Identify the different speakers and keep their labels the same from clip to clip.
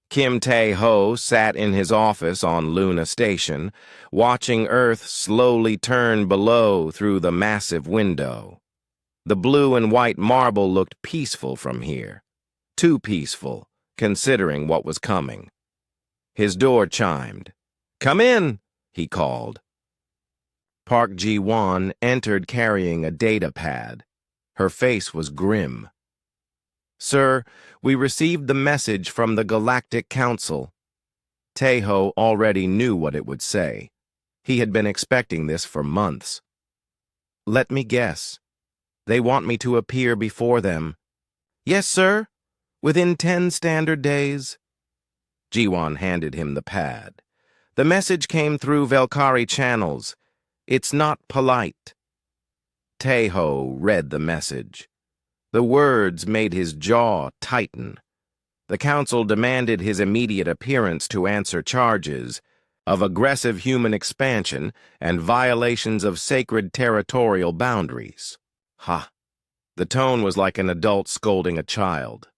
Speaker 1: Kim Tae-ho sat in his office on Luna Station, watching Earth slowly turn below through the massive window. The blue and white marble looked peaceful from here. Too peaceful, considering what was coming. His door chimed. "Come in," he called. Park Ji-won entered carrying a data pad. Her face was grim. "Sir, we received the message from the Galactic Council." Tae-ho already knew what it would say. He had been expecting this for months. "Let me guess. They want me to appear before them." "Yes, sir. Within 10 standard days." Ji-won handed him the pad. "The message came through Valkyrie channels. It's not polite." Tae-ho read the message. The words made his jaw tighten. The council demanded his immediate appearance to answer charges of aggressive human expansion and violations of sacred territorial boundaries. Ha! The tone was like an adult scolding a child.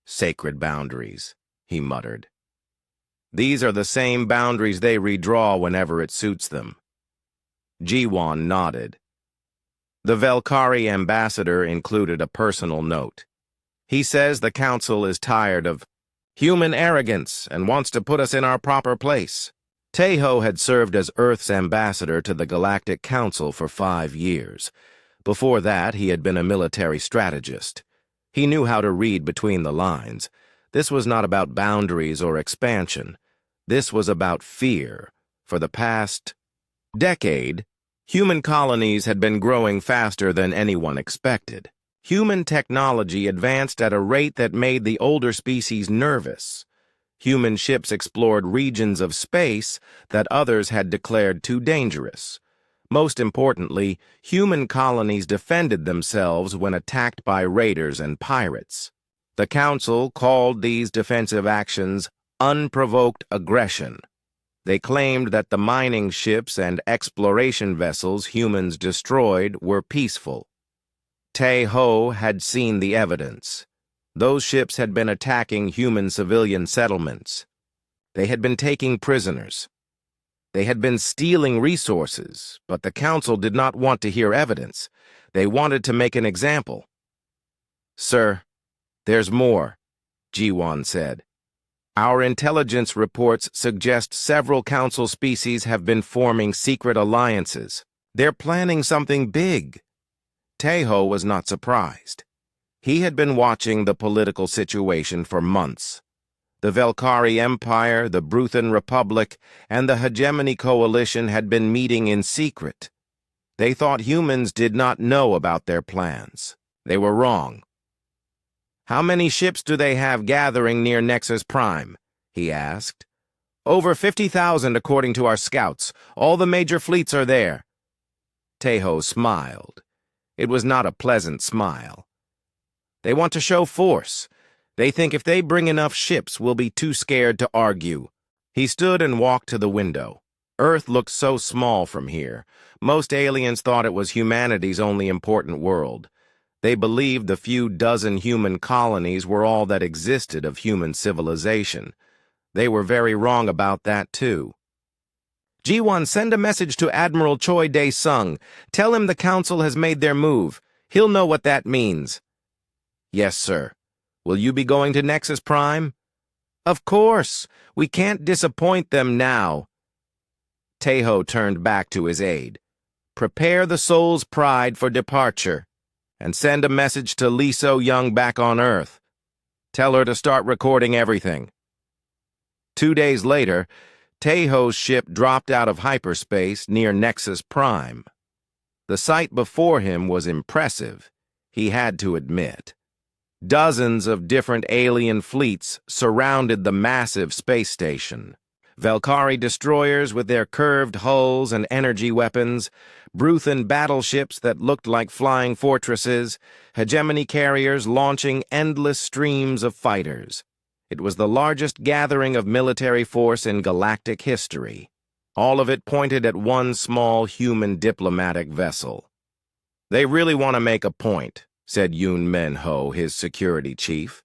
Speaker 1: "Sacred boundaries," he muttered. "These are the same boundaries they redraw whenever it suits them." Ji-won nodded. The Valkyrie ambassador included a personal note. "He says the council is tired of human arrogance and wants to put us in our proper place." Tae-ho had served as Earth's ambassador to the Galactic Council for 5 years. Before that, he had been a military strategist. He knew how to read between the lines. This was not about boundaries or expansion. This was about fear. For the past decade, human colonies had been growing faster than anyone expected. Human technology advanced at a rate that made the older species nervous. Human ships explored regions of space that others had declared too dangerous. Most importantly, human colonies defended themselves when attacked by raiders and pirates. The Council called these defensive actions unprovoked aggression. They claimed that the mining ships and exploration vessels humans destroyed were peaceful. Tae-ho had seen the evidence. Those ships had been attacking human civilian settlements. They had been taking prisoners. They had been stealing resources, but the Council did not want to hear evidence. They wanted to make an example. "Sir, there's more," Ji-won said. "Our intelligence reports suggest several Council species have been forming secret alliances. They're planning something big." Tae-ho was not surprised. He had been watching the political situation for months. The Valkyrie Empire, the Bruthan Republic, and the Hegemony Coalition had been meeting in secret. They thought humans did not know about their plans. They were wrong. "How many ships do they have gathering near Nexus Prime?" he asked. "Over 50,000 according to our scouts. All the major fleets are there." Tae-ho smiled. It was not a pleasant smile. "They want to show force. They think if they bring enough ships, we'll be too scared to argue." He stood and walked to the window. Earth looked so small from here. Most aliens thought it was humanity's only important world. They believed the few dozen human colonies were all that existed of human civilization. They were very wrong about that, too. "Ji-won, send a message to Admiral Choi Dae-sung. Tell him the Council has made their move. He'll know what that means." "Yes, sir. Will you be going to Nexus Prime?" "Of course. We can't disappoint them now." Tae-ho turned back to his aide. "Prepare the Soul's Pride for departure, and send a message to Lee So-young back on Earth. Tell her to start recording everything." 2 days later, Tae-ho's ship dropped out of hyperspace near Nexus Prime. The sight before him was impressive, he had to admit. Dozens of different alien fleets surrounded the massive space station. Valkyrie destroyers with their curved hulls and energy weapons, Bruthan battleships that looked like flying fortresses, hegemony carriers launching endless streams of fighters. It was the largest gathering of military force in galactic history. All of it pointed at one small human diplomatic vessel. "They really want to make a point," said Yoon Min-ho, his security chief.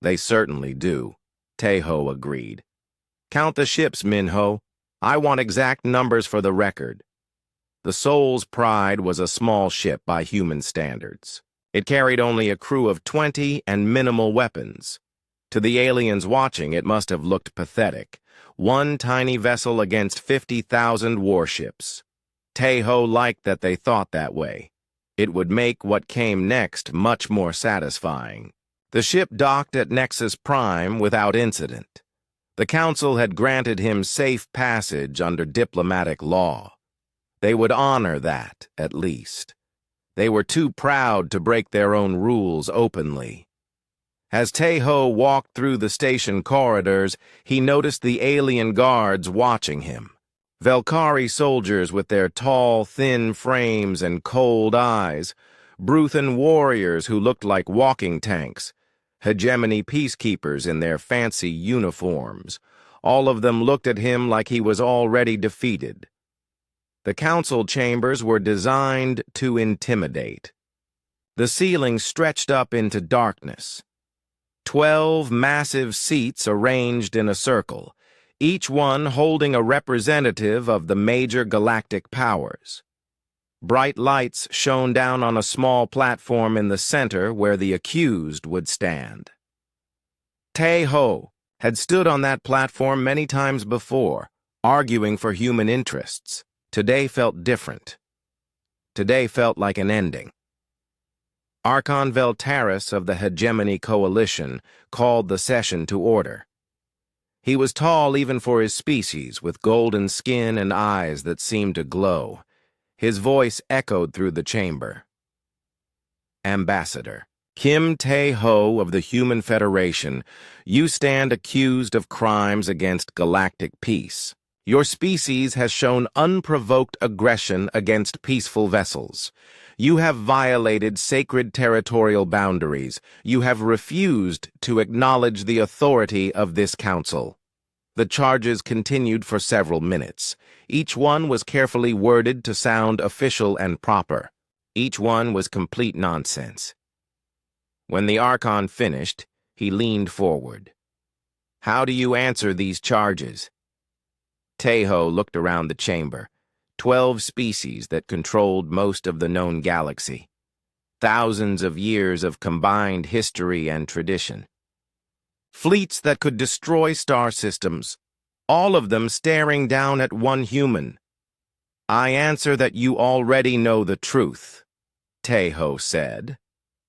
Speaker 1: "They certainly do." Taeho agreed. Count the ships, Minho. I want exact numbers for the record. The Soul's Pride was a small ship by human standards. It carried only a crew of 20 and minimal weapons. To the aliens watching, it must have looked pathetic. One tiny vessel against 50,000 warships. Taeho liked that they thought that way. It would make what came next much more satisfying. The ship docked at Nexus Prime without incident. The Council had granted him safe passage under diplomatic law. They would honor that, at least. They were too proud to break their own rules openly. As Taeho walked through the station corridors, he noticed the alien guards watching him. Velkari soldiers with their tall, thin frames and cold eyes, Bruthan warriors who looked like walking tanks, hegemony peacekeepers in their fancy uniforms. All of them looked at him like he was already defeated. The council chambers were designed to intimidate. The ceiling stretched up into darkness. 12 massive seats arranged in a circle, each one holding a representative of the major galactic powers. Bright lights shone down on a small platform in the center where the accused would stand. Taeho had stood on that platform many times before, arguing for human interests. Today felt different. Today felt like an ending. Archon Veltaris of the Hegemony Coalition called the session to order. He was tall even for his species, with golden skin and eyes that seemed to glow. His voice echoed through the chamber. Ambassador Kim Tae-ho of the Human Federation, you stand accused of crimes against galactic peace. Your species has shown unprovoked aggression against peaceful vessels. You have violated sacred territorial boundaries. You have refused to acknowledge the authority of this council. The charges continued for several minutes. Each one was carefully worded to sound official and proper. Each one was complete nonsense. When the Archon finished, he leaned forward. How do you answer these charges? Taeho looked around the chamber. 12 species that controlled most of the known galaxy. Thousands of years of combined history and tradition. Fleets that could destroy star systems, all of them staring down at one human. I answer that you already know the truth, Taeho said.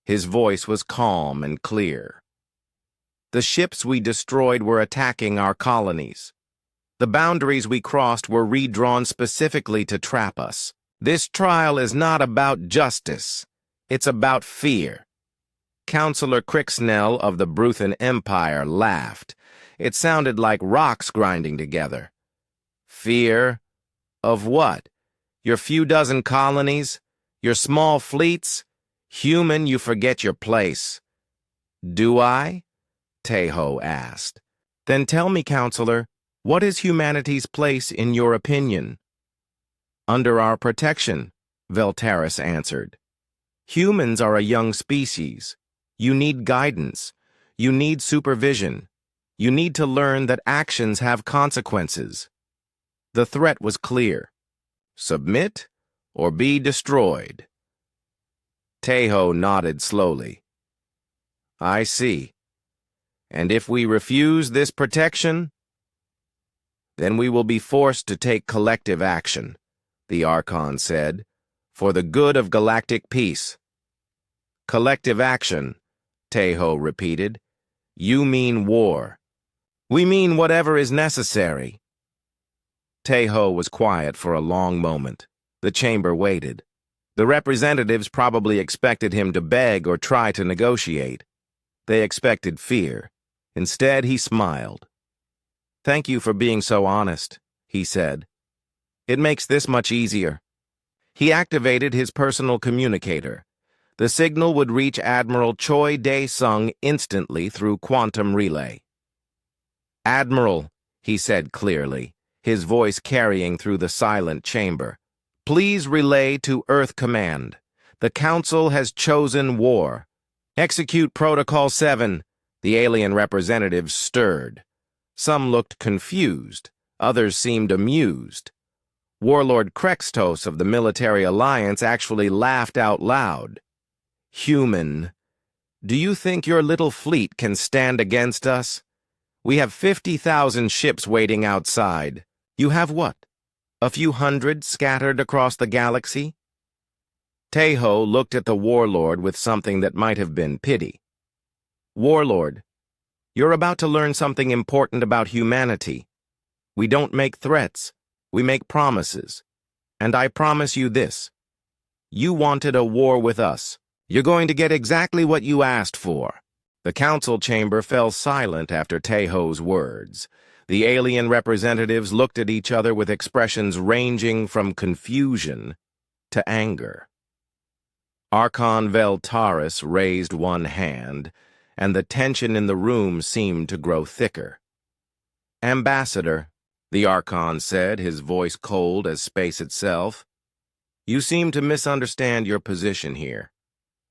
Speaker 1: His voice was calm and clear. The ships we destroyed were attacking our colonies. The boundaries we crossed were redrawn specifically to trap us. This trial is not about justice. It's about fear. Councillor Crixnell of the Bruthan Empire laughed. It sounded like rocks grinding together. Fear? Of what? Your few dozen colonies? Your small fleets? Human, you forget your place. Do I? Taeho asked. Then tell me, Councillor, what is humanity's place in your opinion? Under our protection, Veltaris answered. Humans are a young species. You need guidance. You need supervision. You need to learn that actions have consequences. The threat was clear. Submit or be destroyed. Taeho nodded slowly. I see. And if we refuse this protection, then we will be forced to take collective action, the Archon said, for the good of galactic peace. Collective action, Taeho repeated. You mean war. We mean whatever is necessary. Taeho was quiet for a long moment. The chamber waited. The representatives probably expected him to beg or try to negotiate. They expected fear. Instead, he smiled. Thank you for being so honest, he said. It makes this much easier. He activated his personal communicator. The signal would reach Admiral Choi Dae-sung instantly through quantum relay. Admiral, he said clearly, his voice carrying through the silent chamber, please relay to Earth Command. The Council has chosen war. Execute Protocol 7. The alien representatives stirred. Some looked confused, others seemed amused. Warlord Krextos of the Military Alliance actually laughed out loud. "Human, do you think your little fleet can stand against us? We have 50,000 ships waiting outside. You have what? A few hundred scattered across the galaxy?" Tejo looked at the warlord with something that might have been pity. "Warlord, you're about to learn something important about humanity. We don't make threats, we make promises. And I promise you this. You wanted a war with us. You're going to get exactly what you asked for." The council chamber fell silent after Tejo's words. The alien representatives looked at each other with expressions ranging from confusion to anger. Archon Veltaris raised one hand, and the tension in the room seemed to grow thicker. "Ambassador," the Archon said, his voice cold as space itself, "you seem to misunderstand your position here.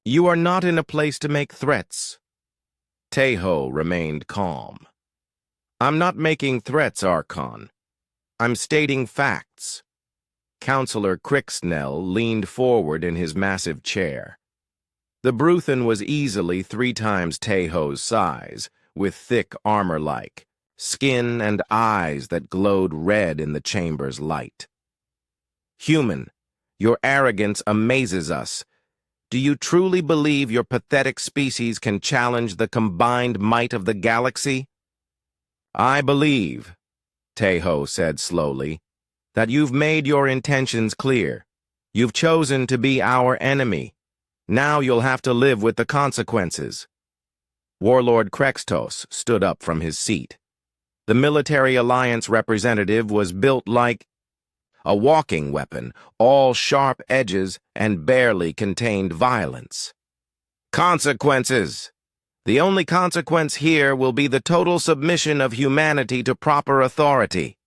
Speaker 1: You are not in a place to make threats." Tejo remained calm. "I'm not making threats, Archon. I'm stating facts." Counselor Crixnell leaned forward in his massive chair. The Bruthan was easily 3 times Tejo's size, with thick armor-like skin and eyes that glowed red in the chamber's light. "Human, your arrogance amazes us. Do you truly believe your pathetic species can challenge the combined might of the galaxy?" "I believe," Tejo said slowly, "that you've made your intentions clear. You've chosen to be our enemy. Now you'll have to live with the consequences." Warlord Krextos stood up from his seat. The Military Alliance representative was built like a walking weapon, all sharp edges and barely contained violence. "Consequences! The only consequence here will be the total submission of humanity to proper authority."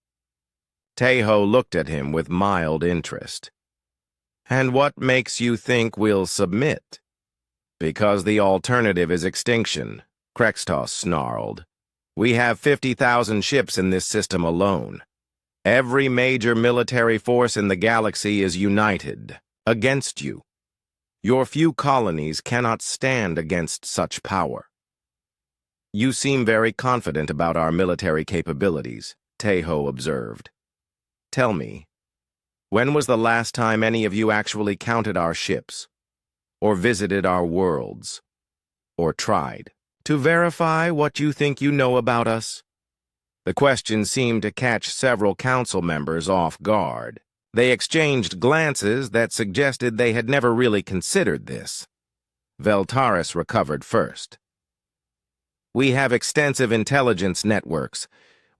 Speaker 1: Tejo looked at him with mild interest. "And what makes you think we'll submit?" "Because the alternative is extinction," Krextos snarled. "We have 50,000 ships in this system alone. Every major military force in the galaxy is united against you. Your few colonies cannot stand against such power." "You seem very confident about our military capabilities," Tejo observed. "Tell me, when was the last time any of you actually counted our ships, or visited our worlds, or tried to verify what you think you know about us?" The question seemed to catch several council members off guard. They exchanged glances that suggested they had never really considered this. Veltaris recovered first. "We have extensive intelligence networks.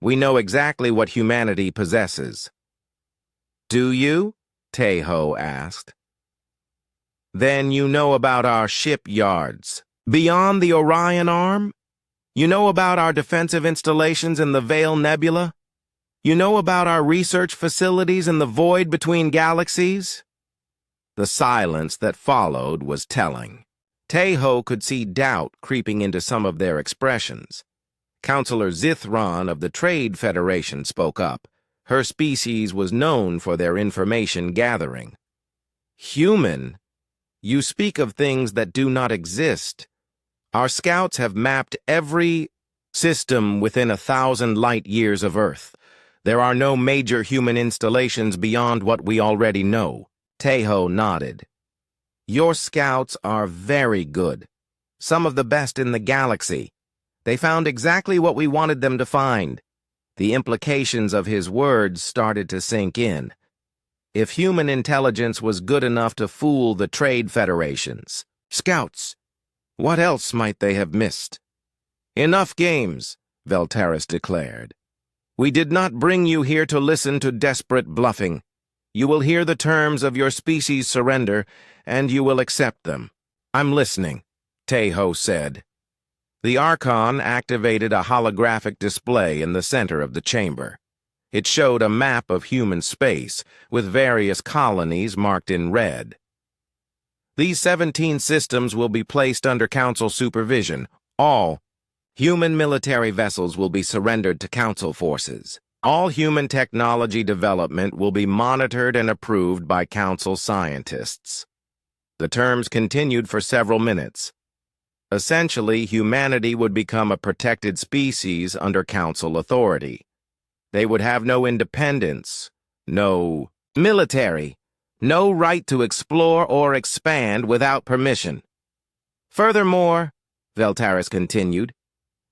Speaker 1: We know exactly what humanity possesses." "Do you?" Tejo asked. "Then you know about our shipyards beyond the Orion Arm? You know about our defensive installations in the Veil Nebula? You know about our research facilities in the void between galaxies?" The silence that followed was telling. Tejo could see doubt creeping into some of their expressions. Counselor Zithron of the Trade Federation spoke up. Her species was known for their information gathering. "Human, you speak of things that do not exist. Our scouts have mapped every system within 1,000 light years of Earth. There are no major human installations beyond what we already know." Tejo nodded. "Your scouts are very good. Some of the best in the galaxy. They found exactly what we wanted them to find." The implications of his words started to sink in. If human intelligence was good enough to fool the trade federations, scouts, what else might they have missed? "Enough games," Veltaris declared. "We did not bring you here to listen to desperate bluffing. You will hear the terms of your species' surrender, and you will accept them." "I'm listening," Tejo said. The Archon activated a holographic display in the center of the chamber. It showed a map of human space, with various colonies marked in red. "These 17 systems will be placed under Council supervision, all," Human military vessels will be surrendered to Council forces. All human technology development will be monitored and approved by Council scientists. The terms continued for several minutes. Essentially, humanity would become a protected species under Council authority. They would have no independence, no military, no right to explore or expand without permission. Furthermore, Veltaris continued,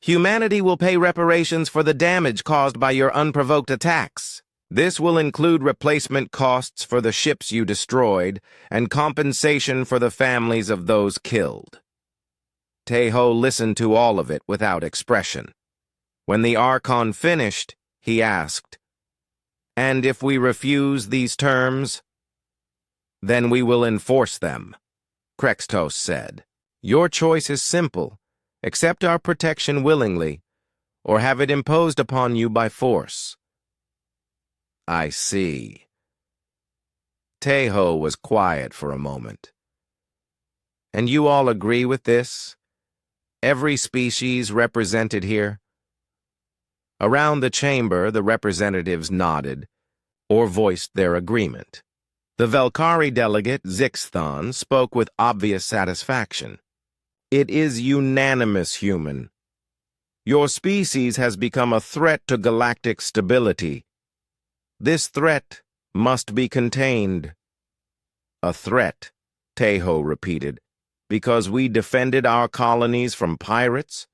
Speaker 1: humanity will pay reparations for the damage caused by your unprovoked attacks. This will include replacement costs for the ships you destroyed and compensation for the families of those killed. Tejo listened to all of it without expression. When the Archon finished, he asked, "And if we refuse these terms?" "Then we will enforce them," Krextos said. "Your choice is simple. Accept our protection willingly, or have it imposed upon you by force." "I see." Tejo was quiet for a moment. "And you all agree with this? Every species represented here?" Around the chamber, the representatives nodded, or voiced their agreement. The Velkari delegate, Zixthon, spoke with obvious satisfaction. "It is unanimous, human. Your species has become a threat to galactic stability. This threat must be contained." "A threat," Tejo repeated, "because we defended our colonies from pirates?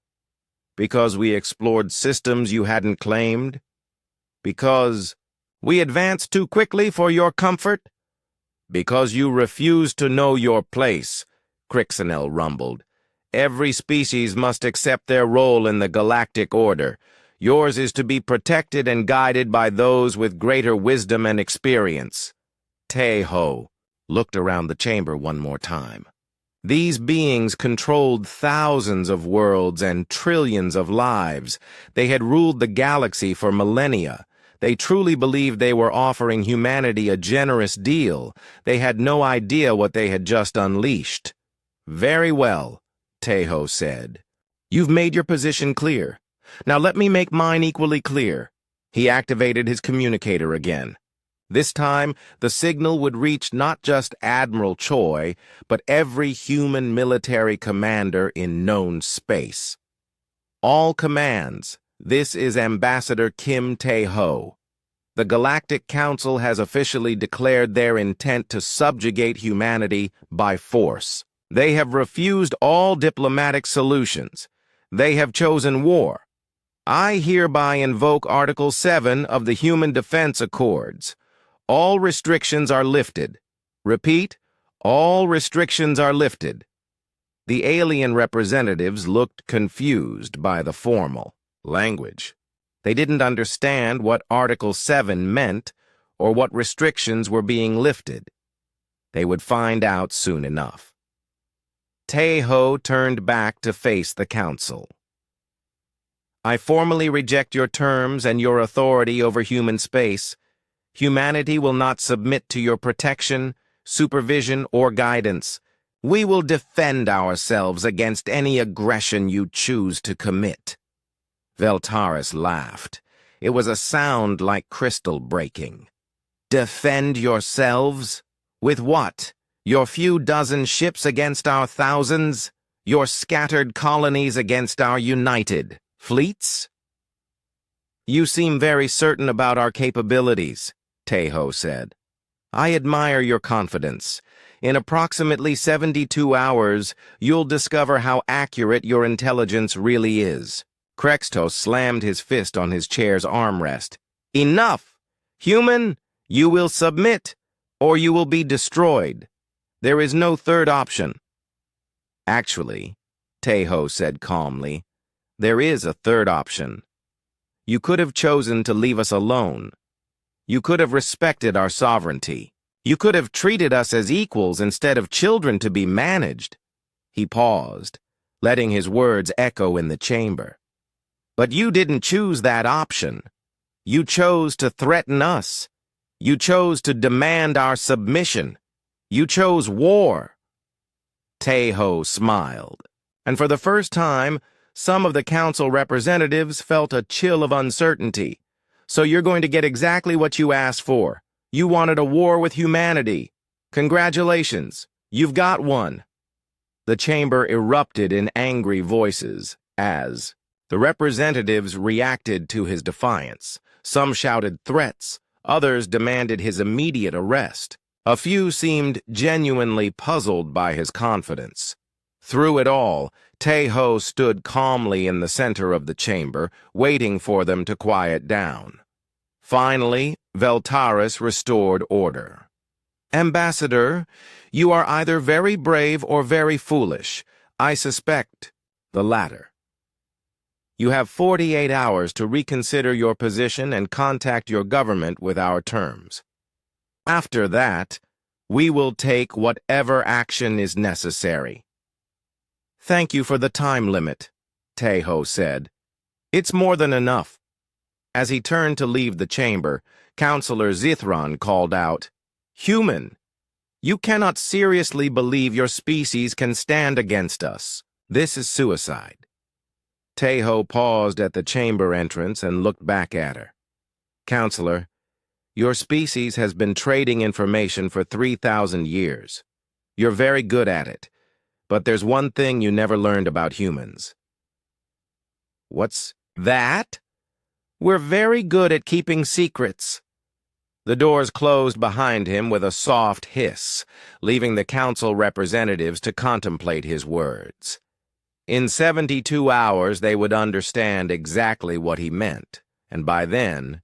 Speaker 1: Because we explored systems you hadn't claimed? Because we advanced too quickly for your comfort? Because you refused to know your place," Crixenel rumbled. "Every species must accept their role in the galactic order. Yours is to be protected and guided by those with greater wisdom and experience." Tejo looked around the chamber one more time. These beings controlled thousands of worlds and trillions of lives. They had ruled the galaxy for millennia. They truly believed they were offering humanity a generous deal. They had no idea what they had just unleashed. "Very well," Tejo said. "You've made your position clear. Now let me make mine equally clear." He activated his communicator again. This time, the signal would reach not just Admiral Choi, but every human military commander in known space. "All commands, this is Ambassador Kim Tae-ho. The Galactic Council has officially declared their intent to subjugate humanity by force. They have refused all diplomatic solutions. They have chosen war. I hereby invoke Article 7 of the Human Defense Accords. All restrictions are lifted. Repeat, all restrictions are lifted." The alien representatives looked confused by the formal language. They didn't understand what Article 7 meant or what restrictions were being lifted. They would find out soon enough. Tejo turned back to face the council. "I formally reject your terms and your authority over human space. Humanity will not submit to your protection, supervision, or guidance. We will defend ourselves against any aggression you choose to commit." Veltaris laughed. It was a sound like crystal breaking. "Defend yourselves? With what? Your few dozen ships against our thousands? Your scattered colonies against our united fleets?" "You seem very certain about our capabilities," Tejo said. "I admire your confidence. In approximately 72 hours, you'll discover how accurate your intelligence really is." Krextos slammed his fist on his chair's armrest. "Enough! Human, you will submit, or you will be destroyed. There is no third option." "Actually," Tejo said calmly, "there is a third option. You could have chosen to leave us alone. You could have respected our sovereignty. You could have treated us as equals instead of children to be managed." He paused, letting his words echo in the chamber. "But you didn't choose that option. You chose to threaten us. You chose to demand our submission. You chose war." Tejo smiled, and for the first time, Some of the council representatives felt a chill of uncertainty. So you're going to get exactly what you asked for. You wanted a war with humanity. Congratulations, you've got one. The chamber erupted in angry voices as the representatives reacted to his defiance. Some shouted threats, others demanded his immediate arrest. A few seemed genuinely puzzled by his confidence. Through it all, Tae-ho stood calmly in the center of the chamber, waiting for them to quiet down. Finally, Veltaris restored order. Ambassador, you are either very brave or very foolish. I suspect the latter. You have 48 hours to reconsider your position and contact your government with our terms. After that, we will take whatever action is necessary. Thank you for the time limit, Tae-ho said. It's more than enough. As he turned to leave the chamber, Counselor Zithron called out, Human, you cannot seriously believe your species can stand against us. This is suicide. Tae-ho paused at the chamber entrance and looked back at her. Counselor, your species has been trading information for 3,000 years. You're very good at it, but there's one thing you never learned about humans. What's that? We're very good at keeping secrets. The doors closed behind him with a soft hiss, leaving the council representatives to contemplate his words. In 72 hours, they would understand exactly what he meant, and by then,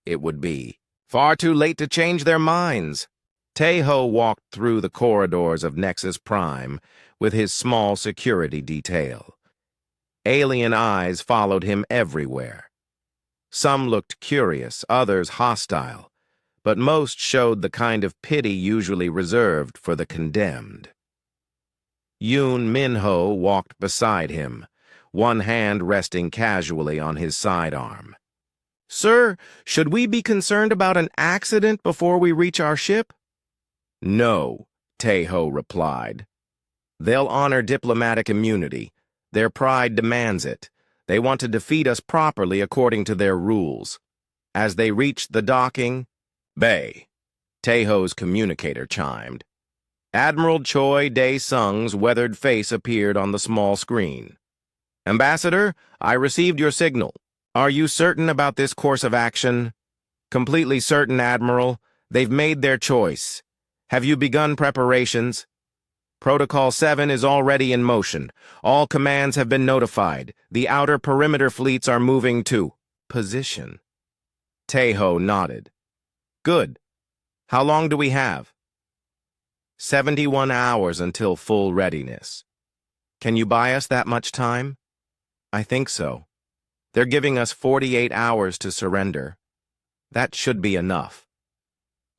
Speaker 1: it would be far too late to change their minds. Tae-ho walked through the corridors of Nexus Prime with his small security detail. Alien eyes followed him everywhere. Some looked curious, others hostile, but most showed the kind of pity usually reserved for the condemned. Yoon Min-ho walked beside him, one hand resting casually on his sidearm. Sir, should we be concerned about an accident before we reach our ship? No, Tae-ho replied. They'll honor diplomatic immunity. Their pride demands it. They want to defeat us properly according to their rules. As they reached the docking, Bay, Tae-ho's communicator chimed. Admiral Choi Dae-sung's weathered face appeared on the small screen. Ambassador, I received your signal. Are you certain about this course of action? Completely certain, Admiral. They've made their choice. Have you begun preparations? Protocol 7 is already in motion. All commands have been notified. The outer perimeter fleets are moving to position. Tae-ho nodded. Good. How long do we have? 71 hours until full readiness. Can you buy us that much time? I think so. They're giving us 48 hours to surrender. That should be enough.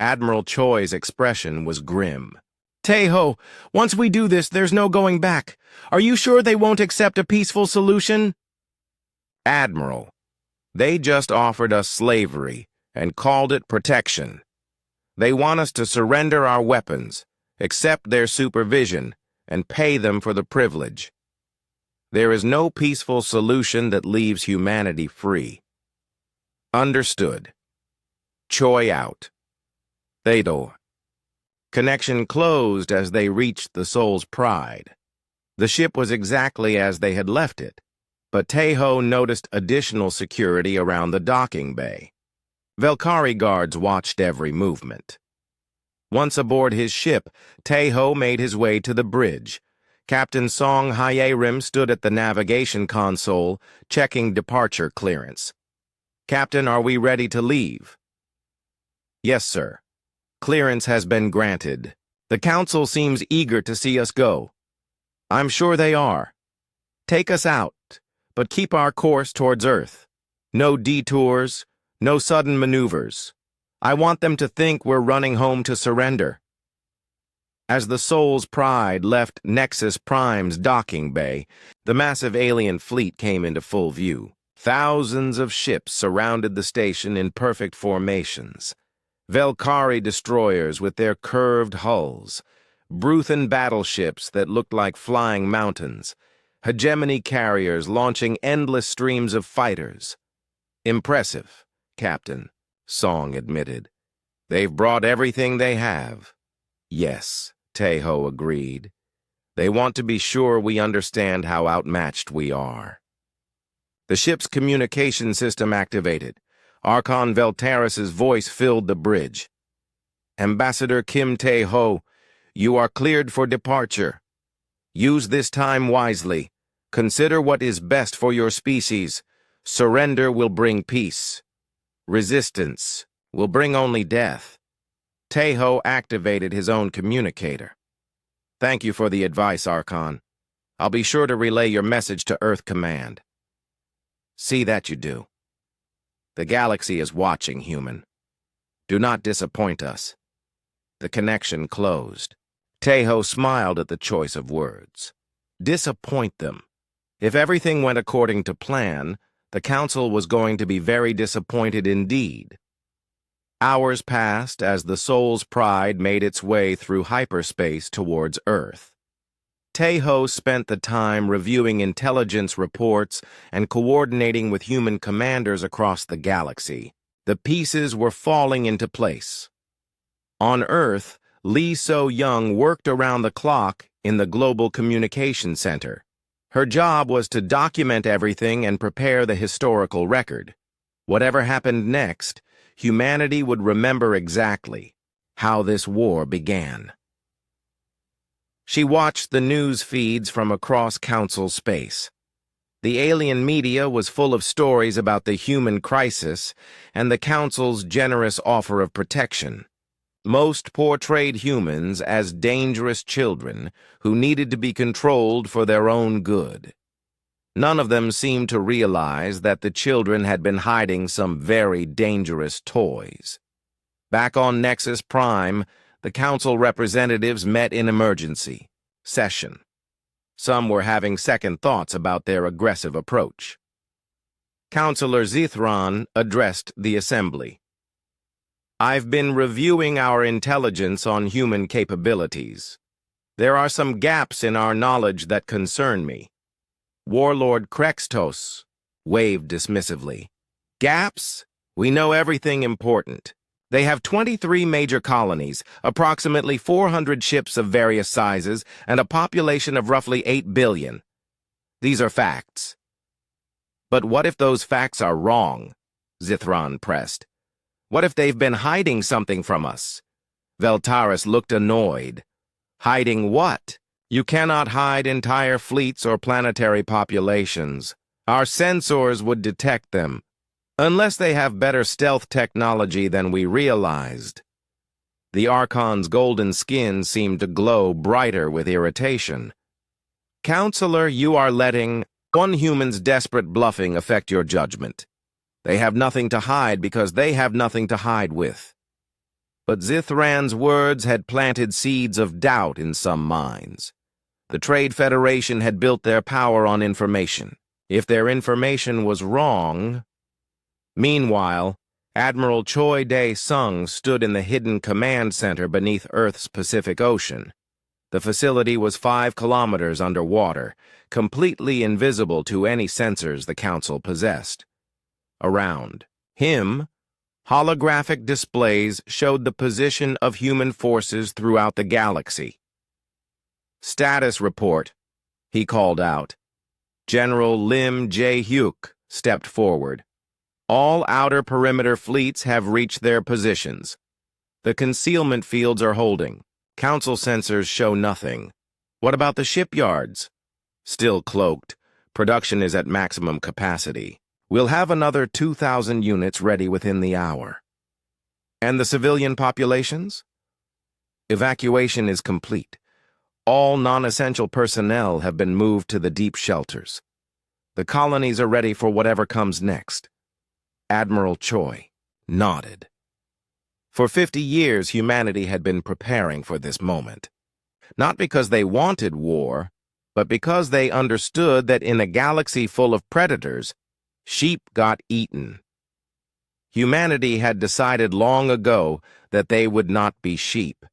Speaker 1: Admiral Choi's expression was grim. Tae-ho, once we do this, there's no going back. Are you sure they won't accept a peaceful solution? Admiral, they just offered us slavery and called it protection. They want us to surrender our weapons, accept their supervision, and pay them for the privilege. There is no peaceful solution that leaves humanity free. Understood. Choi out. Theodore. Connection closed as they reached the Soul's Pride. The ship was exactly as they had left it, but Tae-ho noticed additional security around the docking bay. Velkari guards watched every movement. Once aboard his ship, Tae-ho made his way to the bridge. Captain Song Hye-rim stood at the navigation console, checking departure clearance. Captain, are we ready to leave? Yes, sir. Clearance has been granted. The Council seems eager to see us go. I'm sure they are. Take us out, but keep our course towards Earth. No detours, no sudden maneuvers. I want them to think we're running home to surrender. As the Soul's Pride left Nexus Prime's docking bay, the massive alien fleet came into full view. Thousands of ships surrounded the station in perfect formations. Velkari destroyers with their curved hulls, Bruthan battleships that looked like flying mountains, Hegemony carriers launching endless streams of fighters. Impressive, Captain, Song admitted. They've brought everything they have. Yes, Tejo agreed. They want to be sure we understand how outmatched we are. The ship's communication system activated. Archon Veltaris's voice filled the bridge. Ambassador Kim Tae-ho, you are cleared for departure. Use this time wisely. Consider what is best for your species. Surrender will bring peace. Resistance will bring only death. Tae-ho activated his own communicator. Thank you for the advice, Archon. I'll be sure to relay your message to Earth Command. See that you do. The galaxy is watching, human. Do not disappoint us. The connection closed. Tae-ho smiled at the choice of words. Disappoint them. If everything went according to plan, the Council was going to be very disappointed indeed. Hours passed as the Soul's Pride made its way through hyperspace towards Earth. Tae-ho spent the time reviewing intelligence reports and coordinating with human commanders across the galaxy. The pieces were falling into place. On Earth, Lee So-young worked around the clock in the Global Communication Center. Her job was to document everything and prepare the historical record. Whatever happened next, humanity would remember exactly how this war began. She watched the news feeds from across Council space. The alien media was full of stories about the human crisis and the Council's generous offer of protection. Most portrayed humans as dangerous children who needed to be controlled for their own good. None of them seemed to realize that the children had been hiding some very dangerous toys. Back on Nexus Prime, the Council representatives met in emergency session. Some were having second thoughts about their aggressive approach. Councilor Zithron addressed the assembly. I've been reviewing our intelligence on human capabilities. There are some gaps in our knowledge that concern me. Warlord Krextos waved dismissively. Gaps? We know everything important. They have 23 major colonies, approximately 400 ships of various sizes, and a population of roughly 8 billion. These are facts. But what if those facts are wrong? Zithron pressed. What if they've been hiding something from us? Veltaris looked annoyed. Hiding what? You cannot hide entire fleets or planetary populations. Our sensors would detect them, unless they have better stealth technology than we realized. The Archon's golden skin seemed to glow brighter with irritation. Counselor, you are letting one human's desperate bluffing affect your judgment. They have nothing to hide because they have nothing to hide with. But Zithran's words had planted seeds of doubt in some minds. The Trade Federation had built their power on information. If their information was wrong... Meanwhile, Admiral Choi Dae-sung stood in the hidden command center beneath Earth's Pacific Ocean. The facility was 5 kilometers underwater, completely invisible to any sensors the Council possessed. Around him, holographic displays showed the position of human forces throughout the galaxy. Status report, he called out. General Lim Jae-hyuk stepped forward. All outer perimeter fleets have reached their positions. The concealment fields are holding. Council sensors show nothing. What about the shipyards? Still cloaked. Production is at maximum capacity. We'll have another 2,000 units ready within the hour. And the civilian populations? Evacuation is complete. All non-essential personnel have been moved to the deep shelters. The colonies are ready for whatever comes next. Admiral Choi nodded. For 50 years, humanity had been preparing for this moment. Not because they wanted war, but because they understood that in a galaxy full of predators, sheep got eaten. Humanity had decided long ago that they would not be sheep.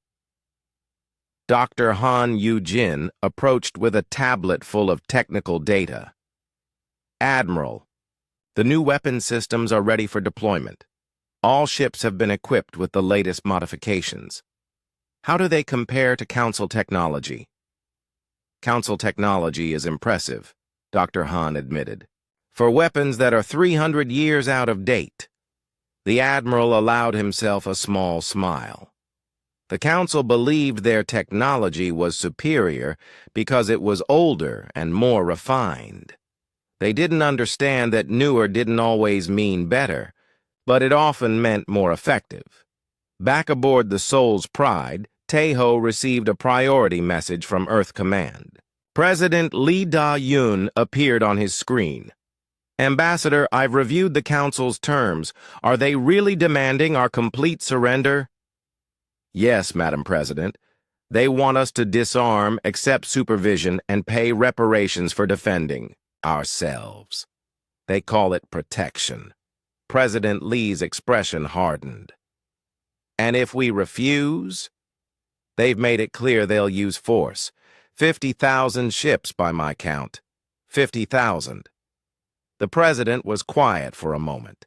Speaker 1: Dr. Han Yu-jin approached with a tablet full of technical data. Admiral, the new weapon systems are ready for deployment. All ships have been equipped with the latest modifications. How do they compare to Council technology? Council technology is impressive, Dr. Han admitted. For weapons that are 300 years out of date. The Admiral allowed himself a small smile. The Council believed their technology was superior because it was older and more refined. They didn't understand that newer didn't always mean better, but it often meant more effective. Back aboard the Soul's Pride, Taeho received a priority message from Earth Command. President Lee Da-yoon appeared on his screen. Ambassador, I've reviewed the Council's terms. Are they really demanding our complete surrender? Yes, Madam President. They want us to disarm, accept supervision, and pay reparations for defending ourselves. They call it protection. President Lee's expression hardened. And if we refuse? They've made it clear they'll use force. 50,000 ships by my count. 50,000. The president was quiet for a moment.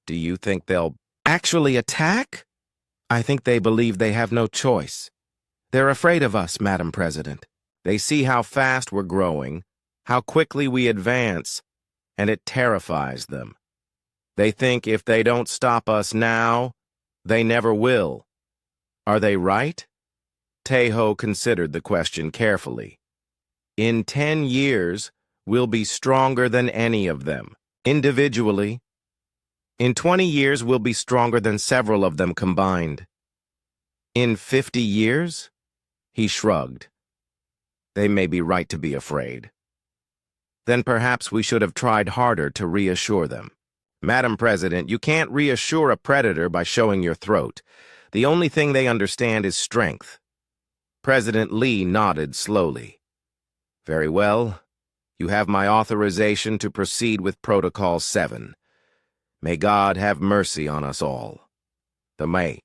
Speaker 1: Do you think they'll actually attack? I think they believe they have no choice. They're afraid of us, Madam President. They see how fast we're growing, how quickly we advance, and it terrifies them. They think if they don't stop us now, they never will. Are they right? Taeho considered the question carefully. In 10 years, we'll be stronger than any of them, individually. In 20 years, we'll be stronger than several of them combined. In 50 years? He shrugged. They may be right to be afraid. Then perhaps we should have tried harder to reassure them. Madam President, you can't reassure a predator by showing your throat. The only thing they understand is strength. President Lee nodded slowly. Very well. You have my authorization to proceed with Protocol 7. May God have mercy on us all. The May.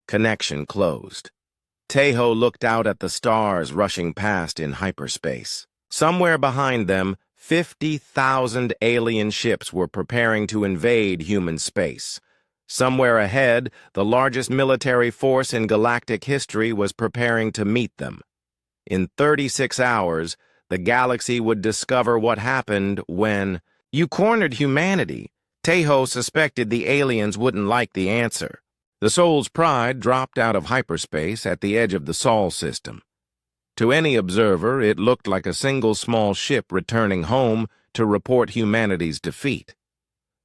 Speaker 1: Connection closed. Taeho looked out at the stars rushing past in hyperspace. Somewhere behind them, 50,000 alien ships were preparing to invade human space. Somewhere ahead, the largest military force in galactic history was preparing to meet them. In 36 hours, the galaxy would discover what happened when... You cornered humanity. Taeho suspected the aliens wouldn't like the answer. The Soul's Pride dropped out of hyperspace at the edge of the Sol system. To any observer, it looked like a single small ship returning home to report humanity's defeat.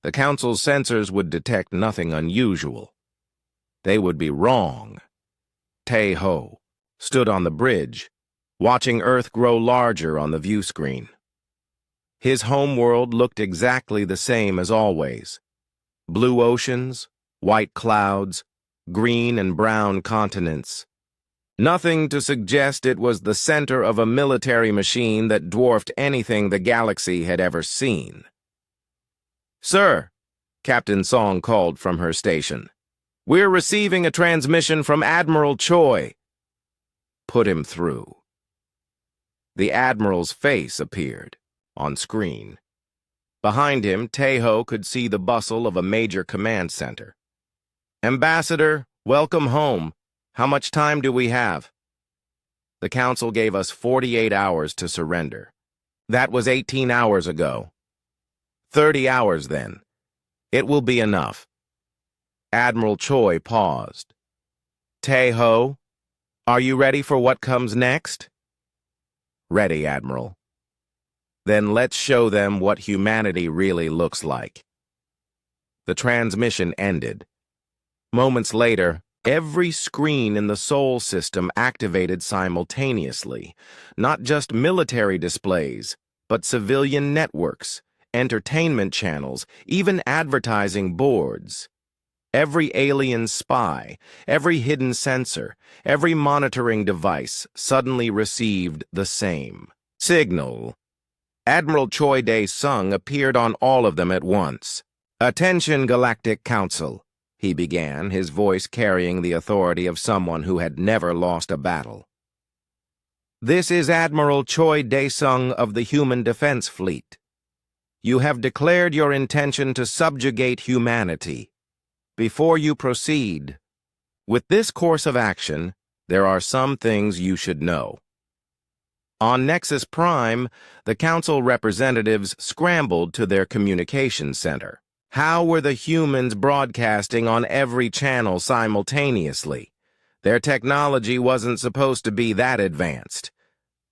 Speaker 1: The Council's sensors would detect nothing unusual. They would be wrong. Taeho stood on the bridge, watching Earth grow larger on the view screen. His homeworld looked exactly the same as always. Blue oceans, white clouds, green and brown continents. Nothing to suggest it was the center of a military machine that dwarfed anything the galaxy had ever seen. Sir, Captain Song called from her station. We're receiving a transmission from Admiral Choi. Put him through. The Admiral's face appeared on screen. Behind him, Taeho could see the bustle of a major command center. Ambassador, welcome home. How much time do we have? The Council gave us 48 hours to surrender. That was 18 hours ago. 30 hours, then. It will be enough. Admiral Choi paused. Taeho, are you ready for what comes next? Ready, Admiral. Then let's show them what humanity really looks like. The transmission ended. Moments later, every screen in the Sol system activated simultaneously, not just military displays, but civilian networks, entertainment channels, even advertising boards. Every alien spy, every hidden sensor, every monitoring device suddenly received the same signal. Admiral Choi Dae-sung appeared on all of them at once. Attention, Galactic Council, he began, his voice carrying the authority of someone who had never lost a battle. This is Admiral Choi Dae-sung of the Human Defense Fleet. You have declared your intention to subjugate humanity. Before you proceed, with this course of action, there are some things you should know. On Nexus Prime, the Council representatives scrambled to their communications center. How were the humans broadcasting on every channel simultaneously? Their technology wasn't supposed to be that advanced.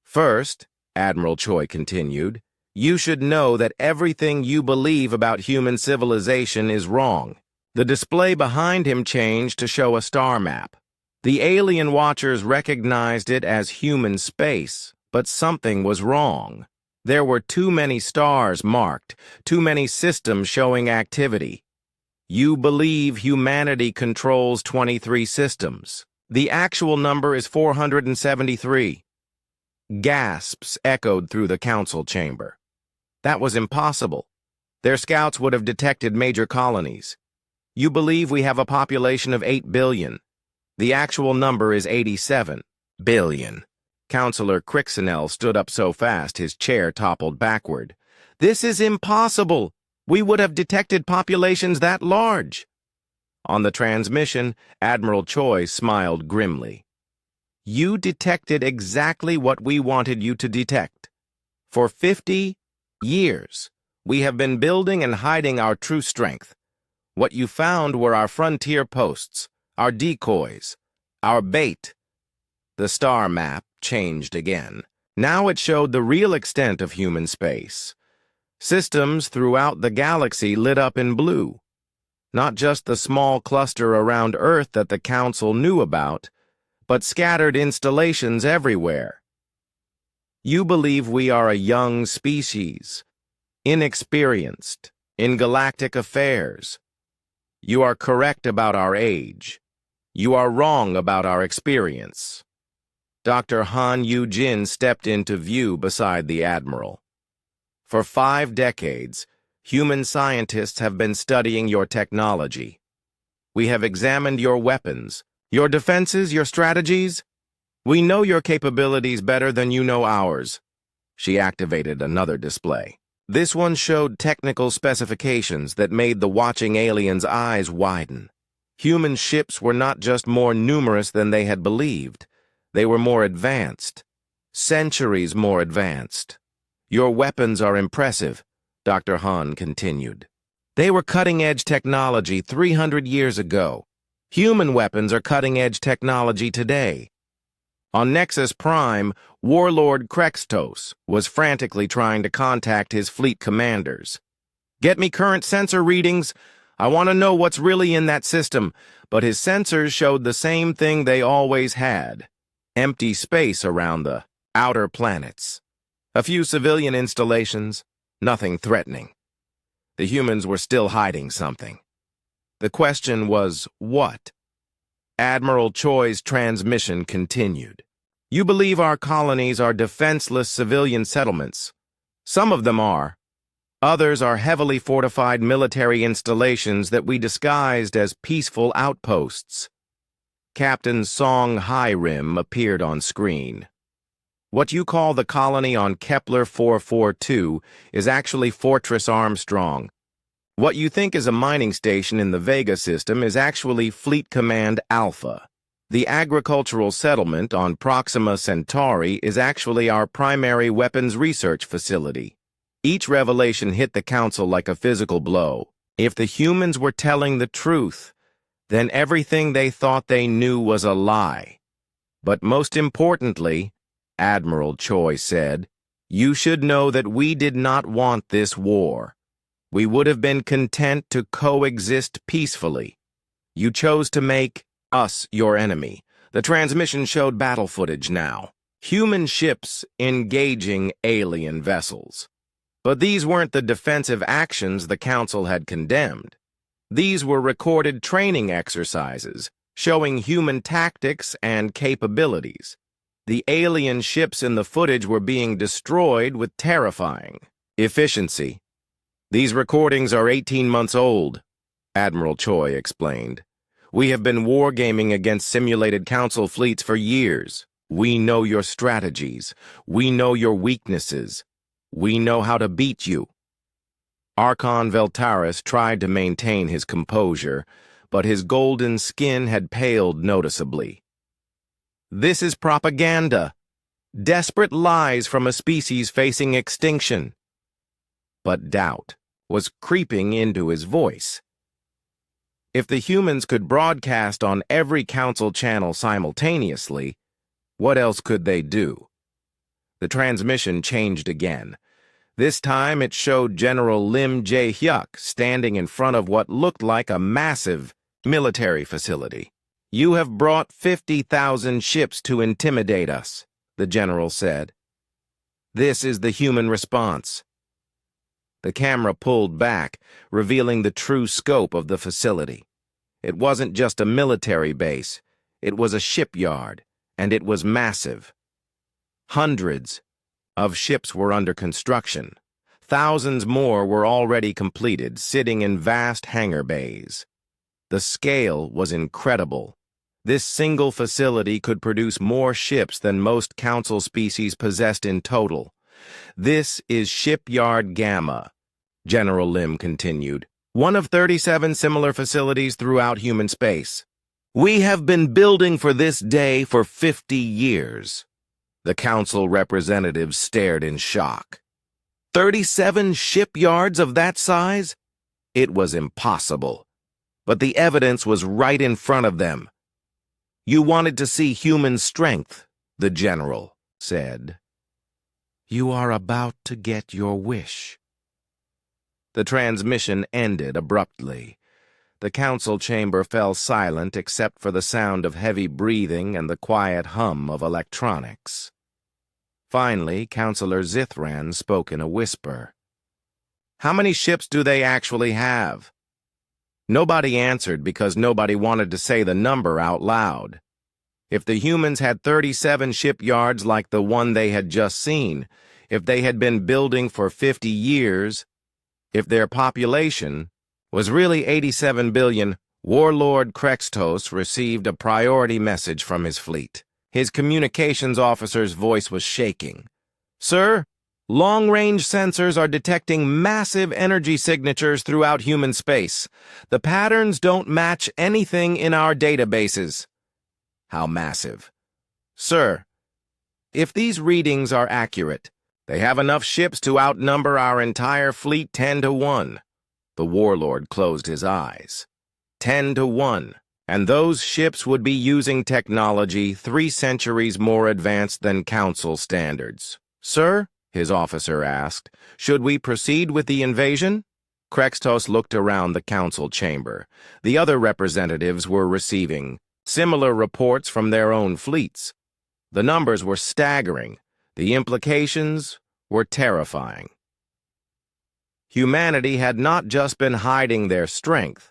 Speaker 1: First, Admiral Choi continued, you should know that everything you believe about human civilization is wrong. The display behind him changed to show a star map. The alien watchers recognized it as human space, but something was wrong. There were too many stars marked, too many systems showing activity. You believe humanity controls 23 systems. The actual number is 473. Gasps echoed through the council chamber. That was impossible. Their scouts would have detected major colonies. You believe we have a population of 8 billion. The actual number is 87 billion. Counselor Crixinell stood up so fast his chair toppled backward. This is impossible. We would have detected populations that large. On the transmission, Admiral Choi smiled grimly. You detected exactly what we wanted you to detect. For 50 years, we have been building and hiding our true strength. What you found were our frontier posts, our decoys, our bait. The star map changed again. Now it showed the real extent of human space. Systems throughout the galaxy lit up in blue. Not just the small cluster around Earth that the Council knew about, but scattered installations everywhere. You believe we are a young species, inexperienced in galactic affairs. You are correct about our age. You are wrong about our experience. Dr. Han Yu-jin stepped into view beside the Admiral. For 5 decades, human scientists have been studying your technology. We have examined your weapons, your defenses, your strategies. We know your capabilities better than you know ours. She activated another display. This one showed technical specifications that made the watching aliens' eyes widen. Human ships were not just more numerous than they had believed. They were more advanced. Centuries more advanced. Your weapons are impressive, Dr. Han continued. They were cutting-edge technology 300 years ago. Human weapons are cutting-edge technology today. On Nexus Prime, Warlord Krextos was frantically trying to contact his fleet commanders. Get me current sensor readings. I want to know what's really in that system, but his sensors showed the same thing they always had. Empty space around the outer planets. A few civilian installations, nothing threatening. The humans were still hiding something. The question was, what? Admiral Choi's transmission continued. You believe our colonies are defenseless civilian settlements. Some of them are. Others are heavily fortified military installations that we disguised as peaceful outposts. Captain Song Highrim appeared on screen. What you call the colony on Kepler 442 is actually Fortress Armstrong. What you think is a mining station in the Vega system is actually Fleet Command Alpha. The agricultural settlement on Proxima Centauri is actually our primary weapons research facility. Each revelation hit the Council like a physical blow. If the humans were telling the truth, then everything they thought they knew was a lie. But most importantly, Admiral Choi said, you should know that we did not want this war. We would have been content to coexist peacefully. You chose to make us your enemy. The transmission showed battle footage now. Human ships engaging alien vessels. But these weren't the defensive actions the Council had condemned. These were recorded training exercises, showing human tactics and capabilities. The alien ships in the footage were being destroyed with terrifying efficiency. These recordings are 18 months old, Admiral Choi explained. We have been wargaming against simulated Council fleets for years. We know your strategies. We know your weaknesses. We know how to beat you. Archon Veltaris tried to maintain his composure, but his golden skin had paled noticeably. This is propaganda. Desperate lies from a species facing extinction. But doubt was creeping into his voice. If the humans could broadcast on every council channel simultaneously, what else could they do? The transmission changed again. This time it showed General Lim Jae-hyuk standing in front of what looked like a massive military facility. "You have brought 50,000 ships to intimidate us," the general said. "This is the human response." The camera pulled back, revealing the true scope of the facility. It wasn't just a military base, it was a shipyard, and it was massive. Hundreds of ships were under construction. Thousands more were already completed, sitting in vast hangar bays. The scale was incredible. This single facility could produce more ships than most council species possessed in total. "This is Shipyard Gamma," General Lim continued, "one of 37 similar facilities throughout human space. We have been building for this day for 50 years. The council representatives stared in shock. 37 shipyards of that size? It was impossible. But the evidence was right in front of them. "You wanted to see human strength," the general said. "You are about to get your wish." The transmission ended abruptly. The council chamber fell silent except for the sound of heavy breathing and the quiet hum of electronics. Finally, Councillor Zithran spoke in a whisper. "How many ships do they actually have?" Nobody answered because nobody wanted to say the number out loud. If the humans had 37 shipyards like the one they had just seen, if they had been building for 50 years, if their population was really 87 billion, Warlord Krextos received a priority message from his fleet. His communications officer's voice was shaking. "Sir, long-range sensors are detecting massive energy signatures throughout human space. The patterns don't match anything in our databases." "How massive?" "Sir, if these readings are accurate, they have enough ships to outnumber our entire fleet 10 to 1. The warlord closed his eyes. 10 to 1. And those ships would be using technology 3 centuries more advanced than council standards. "Sir," his officer asked, "should we proceed with the invasion?" Krextos looked around the council chamber. The other representatives were receiving similar reports from their own fleets. The numbers were staggering. The implications were terrifying. Humanity had not just been hiding their strength.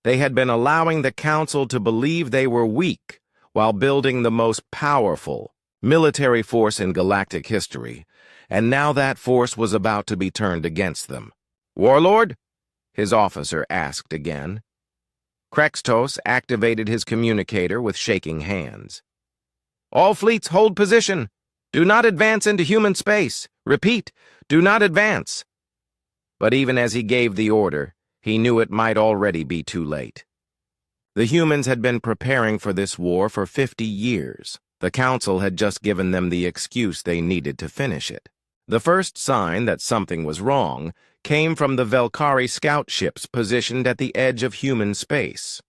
Speaker 1: They had been allowing the council to believe they were weak while building the most powerful military force in galactic history, and now that force was about to be turned against them. "Warlord?" his officer asked again. Krextos activated his communicator with shaking hands. "All fleets hold position. Do not advance into human space. Repeat, do not advance." But even as he gave the order, he knew it might already be too late. The humans had been preparing for this war for 50 years. The council had just given them the excuse they needed to finish it. The first sign that something was wrong came from the Velkari scout ships positioned at the edge of human space.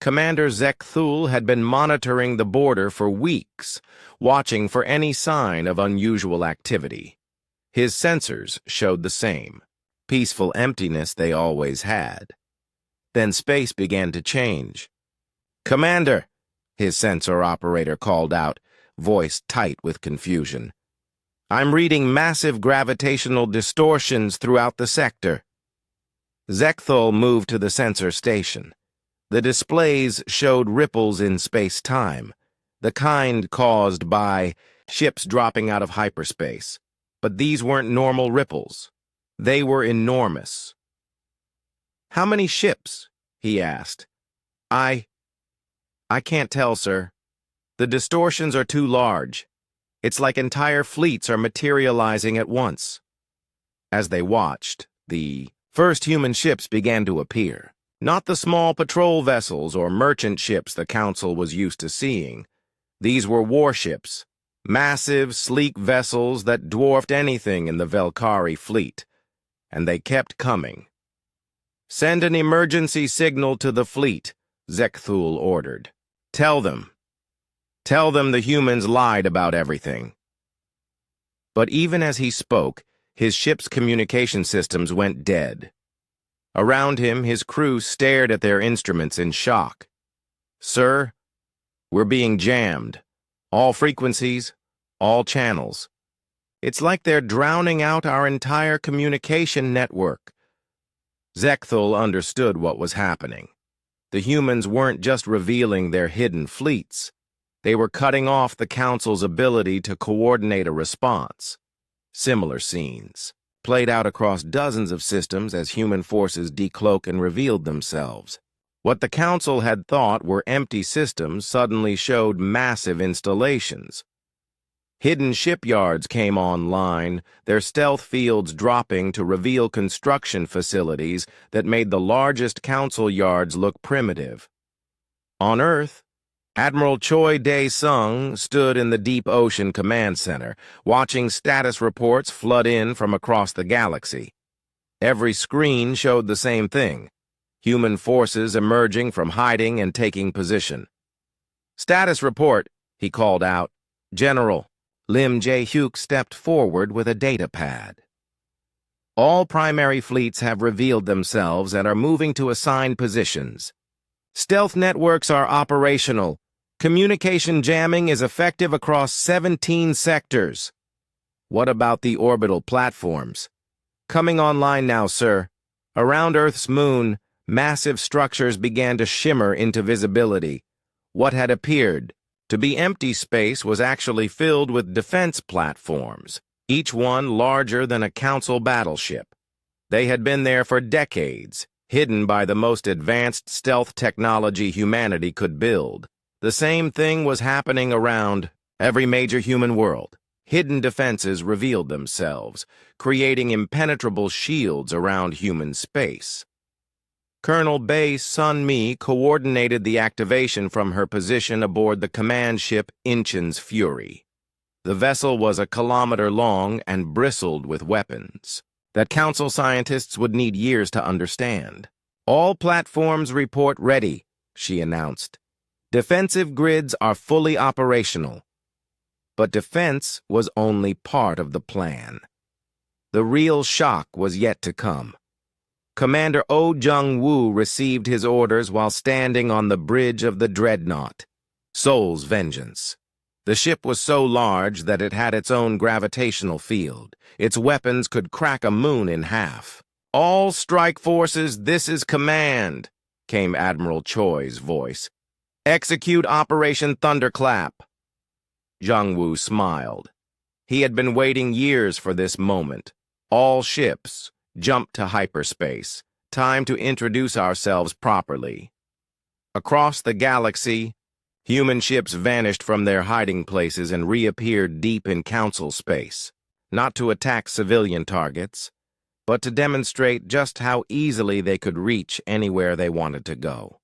Speaker 1: Commander Zekthul had been monitoring the border for weeks, watching for any sign of unusual activity. His sensors showed the same. Peaceful emptiness they always had. Then space began to change. "Commander," his sensor operator called out, voice tight with confusion. "I'm reading massive gravitational distortions throughout the sector." Zekthul moved to the sensor station. The displays showed ripples in space-time, the kind caused by ships dropping out of hyperspace. But these weren't normal ripples. They were enormous. "How many ships?" he asked. I can't tell, sir." The distortions are too large. It's like entire fleets are materializing at once. As they watched, the first human ships began to appear. Not the small patrol vessels or merchant ships the Council was used to seeing. These were warships, massive, sleek vessels that dwarfed anything in the Velkari fleet, and they kept coming. "Send an emergency signal to the fleet," Zekthul ordered. Tell them the humans lied about everything." But even as he spoke, his ship's communication systems went dead. Around him, his crew stared at their instruments in shock. "Sir, we're being jammed. All frequencies, all channels. It's like they're drowning out our entire communication network." Zekthul understood what was happening. The humans weren't just revealing their hidden fleets. They were cutting off the Council's ability to coordinate a response. Similar scenes played out across dozens of systems as human forces decloak and revealed themselves. What the Council had thought were empty systems suddenly showed massive installations. Hidden shipyards came online, their stealth fields dropping to reveal construction facilities that made the largest Council yards look primitive. On Earth, Admiral Choi Dae-sung stood in the Deep Ocean Command Center, watching status reports flood in from across the galaxy. Every screen showed the same thing: human forces emerging from hiding and taking position. "Status report," he called out. "General." Lim Jae-hyuk stepped forward with a data pad. "All primary fleets have revealed themselves and are moving to assigned positions. Stealth networks are operational. Communication jamming is effective across 17 sectors. What about the orbital platforms?" "Coming online now, sir. Around Earth's moon, massive structures began to shimmer into visibility. What had appeared to be empty space was actually filled with defense platforms, each one larger than a Council battleship. They had been there for decades, hidden by the most advanced stealth technology humanity could build. The same thing was happening around every major human world. Hidden defenses revealed themselves, creating impenetrable shields around human space. Colonel Bae Sun-mi coordinated the activation from her position aboard the command ship Inchin's Fury. The vessel was a kilometer long and bristled with weapons that Council scientists would need years to understand. "All platforms report ready," she announced. "Defensive grids are fully operational." But defense was only part of the plan. The real shock was yet to come. Commander Oh Jung-woo received his orders while standing on the bridge of the Dreadnought, Seoul's Vengeance. The ship was so large that it had its own gravitational field. Its weapons could crack a moon in half. "All strike forces, this is command," came Admiral Choi's voice. "Execute Operation Thunderclap." Jung-woo smiled. He had been waiting years for this moment. "All ships, jump to hyperspace. Time to introduce ourselves properly." Across the galaxy, human ships vanished from their hiding places and reappeared deep in Council space, not to attack civilian targets, but to demonstrate just how easily they could reach anywhere they wanted to go.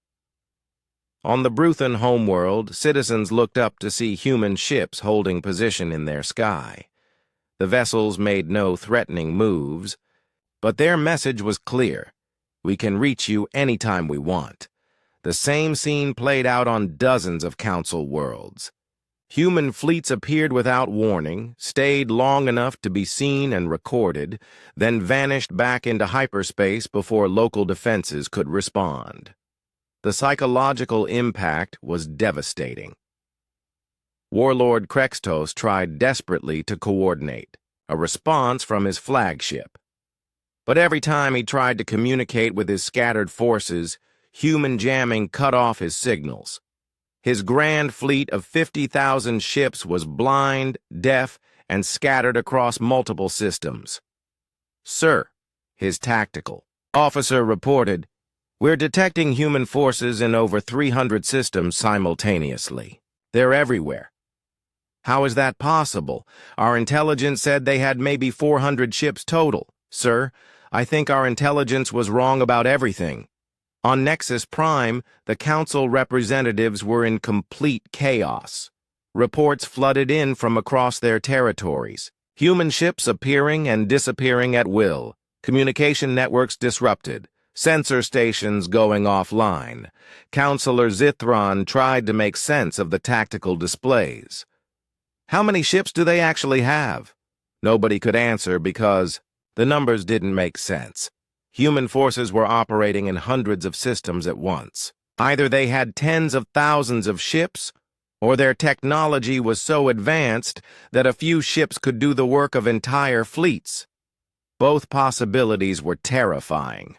Speaker 1: On the Bruthan homeworld, citizens looked up to see human ships holding position in their sky. The vessels made no threatening moves, but their message was clear: we can reach you anytime we want. The same scene played out on dozens of Council worlds. Human fleets appeared without warning, stayed long enough to be seen and recorded, then vanished back into hyperspace before local defenses could respond. The psychological impact was devastating. Warlord Krextos tried desperately to coordinate a response from his flagship. But every time he tried to communicate with his scattered forces, human jamming cut off his signals. His grand fleet of 50,000 ships was blind, deaf, and scattered across multiple systems. "Sir," his tactical officer reported, "we're detecting human forces in over 300 systems simultaneously." They're everywhere. How is that possible? Our intelligence said they had maybe 400 ships total. Sir, I think our intelligence was wrong about everything. On Nexus Prime, the Council representatives were in complete chaos. Reports flooded in from across their territories. Human ships appearing and disappearing at will. Communication networks disrupted. Sensor stations going offline. Counselor Zithron tried to make sense of the tactical displays. How many ships do they actually have? Nobody could answer because the numbers didn't make sense. Human forces were operating in hundreds of systems at once. Either they had tens of thousands of ships, or their technology was so advanced that a few ships could do the work of entire fleets. Both possibilities were terrifying.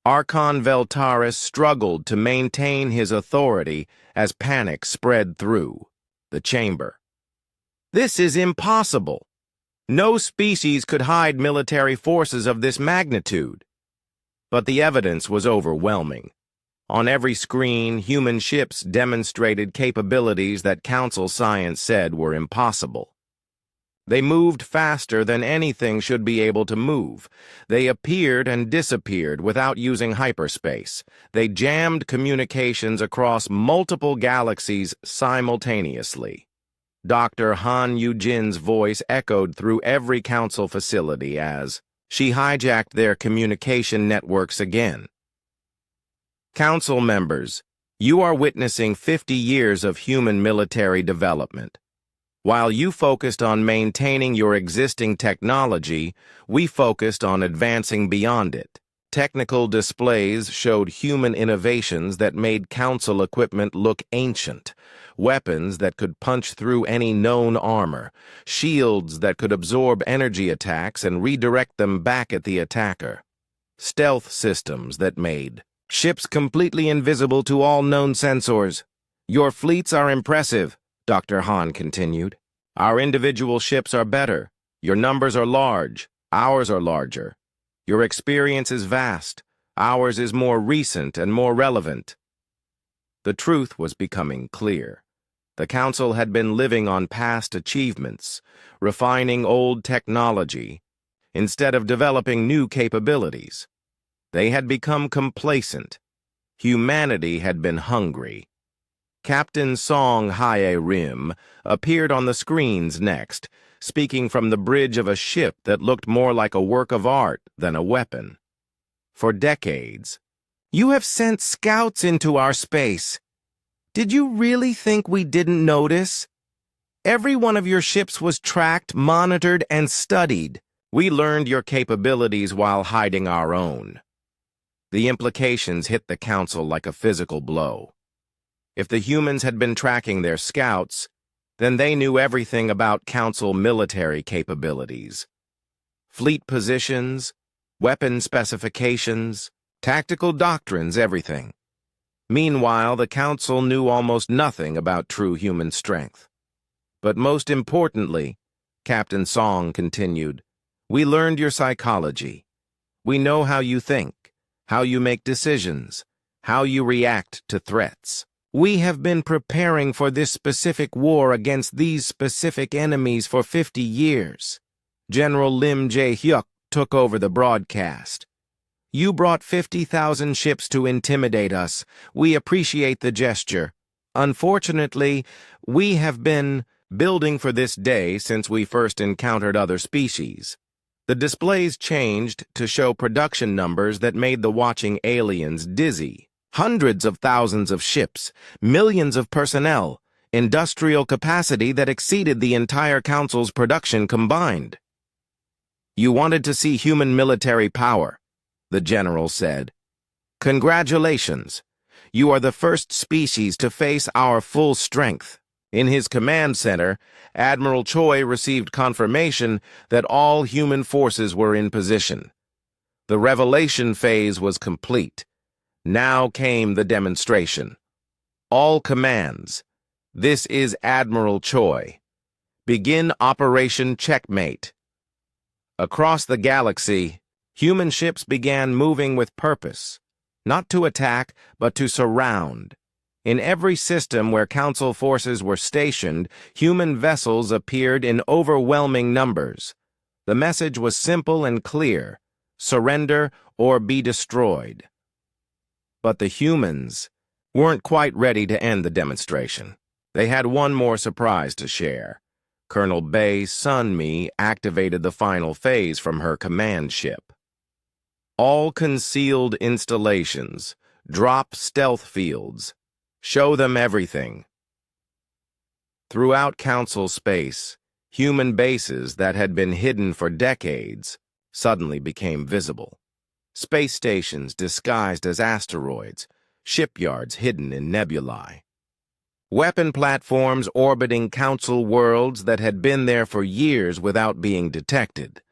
Speaker 1: Archon Veltaris struggled to maintain his authority as panic spread through the chamber. This is impossible. No species could hide military forces of this magnitude. But the evidence was overwhelming. On every screen, human ships demonstrated capabilities that Council science said were impossible. They moved faster than anything should be able to move. They appeared and disappeared without using hyperspace. They jammed communications across multiple galaxies simultaneously. Dr. Han Yujin's voice echoed through every Council facility as she hijacked their communication networks again. Council members, you are witnessing 50 years of human military development. While you focused on maintaining your existing technology, we focused on advancing beyond it. Technical displays showed human innovations that made Council equipment look ancient. Weapons that could punch through any known armor. Shields that could absorb energy attacks and redirect them back at the attacker. Stealth systems that made ships completely invisible to all known sensors. Your fleets are impressive, Dr. Han continued. Our individual ships are better. Your numbers are large. Ours are larger. Your experience is vast. Ours is more recent and more relevant. The truth was becoming clear. The Council had been living on past achievements, refining old technology, instead of developing new capabilities. They had become complacent. Humanity had been hungry. Captain Song Hae Rim appeared on the screens next, speaking from the bridge of a ship that looked more like a work of art than a weapon. For decades, you have sent scouts into our space. Did you really think we didn't notice? Every one of your ships was tracked, monitored, and studied. We learned your capabilities while hiding our own. The implications hit the Council like a physical blow. If the humans had been tracking their scouts, then they knew everything about Council military capabilities. Fleet positions, weapon specifications, tactical doctrines, everything. Meanwhile, the Council knew almost nothing about true human strength. But most importantly, Captain Song continued, we learned your psychology. We know how you think, how you make decisions, how you react to threats. We have been preparing for this specific war against these specific enemies for 50 years. General Lim Jae-hyuk took over the broadcast. You brought 50,000 ships to intimidate us. We appreciate the gesture. Unfortunately, we have been building for this day since we first encountered other species. The displays changed to show production numbers that made the watching aliens dizzy. Hundreds of thousands of ships, millions of personnel, industrial capacity that exceeded the entire Council's production combined. You wanted to see human military power, the general said. Congratulations. You are the first species to face our full strength. In his command center, Admiral Choi received confirmation that all human forces were in position. The revelation phase was complete. Now came the demonstration. All commands. This is Admiral Choi. Begin Operation Checkmate. Across the galaxy, human ships began moving with purpose, not to attack, but to surround. In every system where Council forces were stationed, human vessels appeared in overwhelming numbers. The message was simple and clear: surrender or be destroyed. But the humans weren't quite ready to end the demonstration. They had one more surprise to share. Colonel Bay Sunmi activated the final phase from her command ship. All concealed installations, drop stealth fields, show them everything. Throughout Council space, human bases that had been hidden for decades suddenly became visible. Space stations disguised as asteroids, shipyards hidden in nebulae. Weapon platforms orbiting Council worlds that had been there for years without being detected.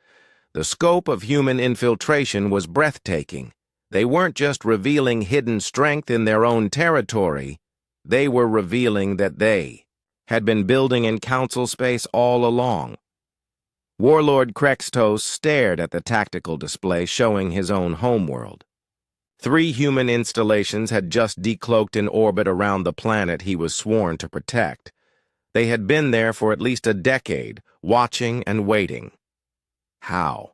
Speaker 1: The scope of human infiltration was breathtaking. They weren't just revealing hidden strength in their own territory, they were revealing that they had been building in Council space all along. Warlord Krextos stared at the tactical display showing his own homeworld. 3 human installations had just decloaked in orbit around the planet he was sworn to protect. They had been there for at least a decade, watching and waiting. How?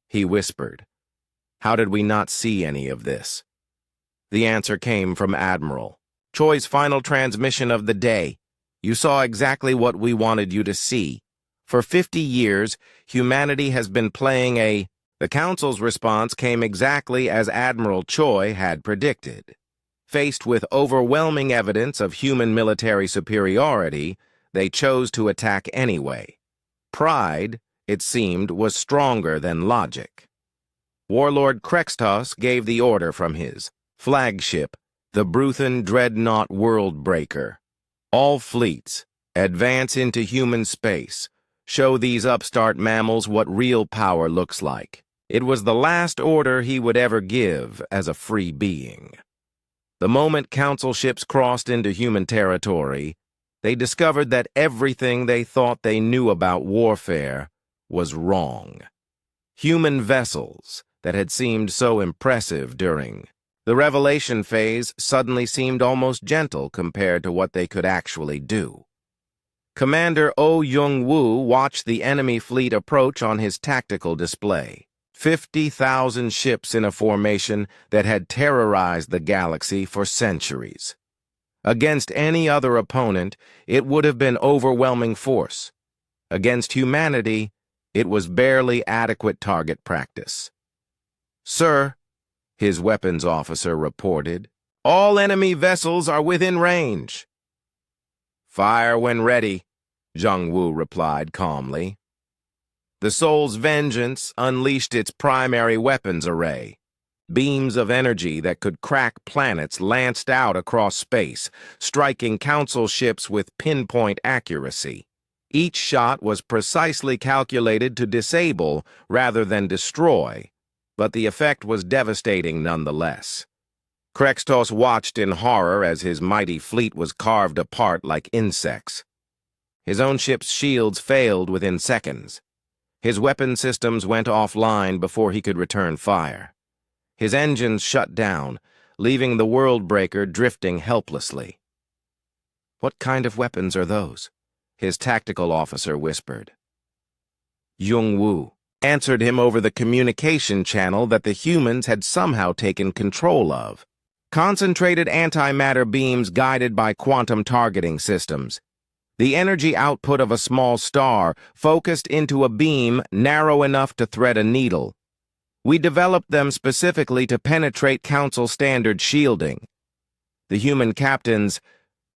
Speaker 1: He whispered. How did we not see any of this? The answer came from Admiral Choi's final transmission of the day. You saw exactly what we wanted you to see. For 50 years, humanity has been playing a... The Council's response came exactly as Admiral Choi had predicted. Faced with overwhelming evidence of human military superiority, they chose to attack anyway. Pride, it seemed, was stronger than logic. Warlord Krextos gave the order from his flagship, the Bruthan Dreadnought Worldbreaker. All fleets, advance into human space. Show these upstart mammals what real power looks like. It was the last order he would ever give as a free being. The moment Council ships crossed into human territory, they discovered that everything they thought they knew about warfare was wrong. Human vessels that had seemed so impressive during the revelation phase suddenly seemed almost gentle compared to what they could actually do. Commander Oh Young-woo watched the enemy fleet approach on his tactical display. 50,000 ships in a formation that had terrorized the galaxy for centuries. Against any other opponent, it would have been overwhelming force. Against humanity, it was barely adequate target practice. Sir, his weapons officer reported, all enemy vessels are within range. Fire when ready, Jung-woo replied calmly. The Soul's vengeance unleashed its primary weapons array. Beams of energy that could crack planets lanced out across space, striking Council ships with pinpoint accuracy. Each shot was precisely calculated to disable rather than destroy, but the effect was devastating nonetheless. Krextos watched in horror as his mighty fleet was carved apart like insects. His own ship's shields failed within seconds. His weapon systems went offline before he could return fire. His engines shut down, leaving the Worldbreaker drifting helplessly. What kind of weapons are those? His tactical officer whispered. Jung-woo answered him over the communication channel that the humans had somehow taken control of. Concentrated antimatter beams guided by quantum targeting systems. The energy output of a small star focused into a beam narrow enough to thread a needle. We developed them specifically to penetrate Council standard shielding. The human captain's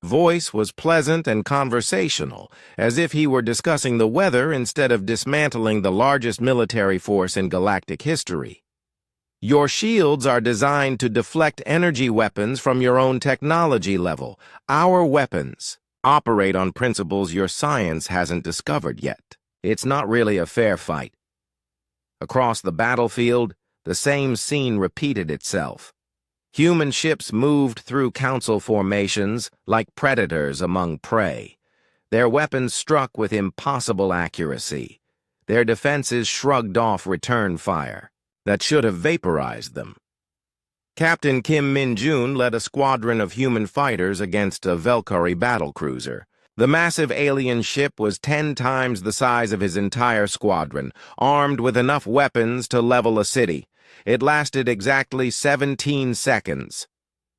Speaker 1: voice was pleasant and conversational, as if he were discussing the weather instead of dismantling the largest military force in galactic history. Your shields are designed to deflect energy weapons from your own technology level. Our weapons operate on principles your science hasn't discovered yet. It's not really a fair fight. Across the battlefield, the same scene repeated itself. Human ships moved through Council formations like predators among prey. Their weapons struck with impossible accuracy. Their defenses shrugged off return fire that should have vaporized them. Captain Kim Min-jun led a squadron of human fighters against a Valkyrie battlecruiser. The massive alien ship was 10 times the size of his entire squadron, armed with enough weapons to level a city. It lasted exactly 17 seconds.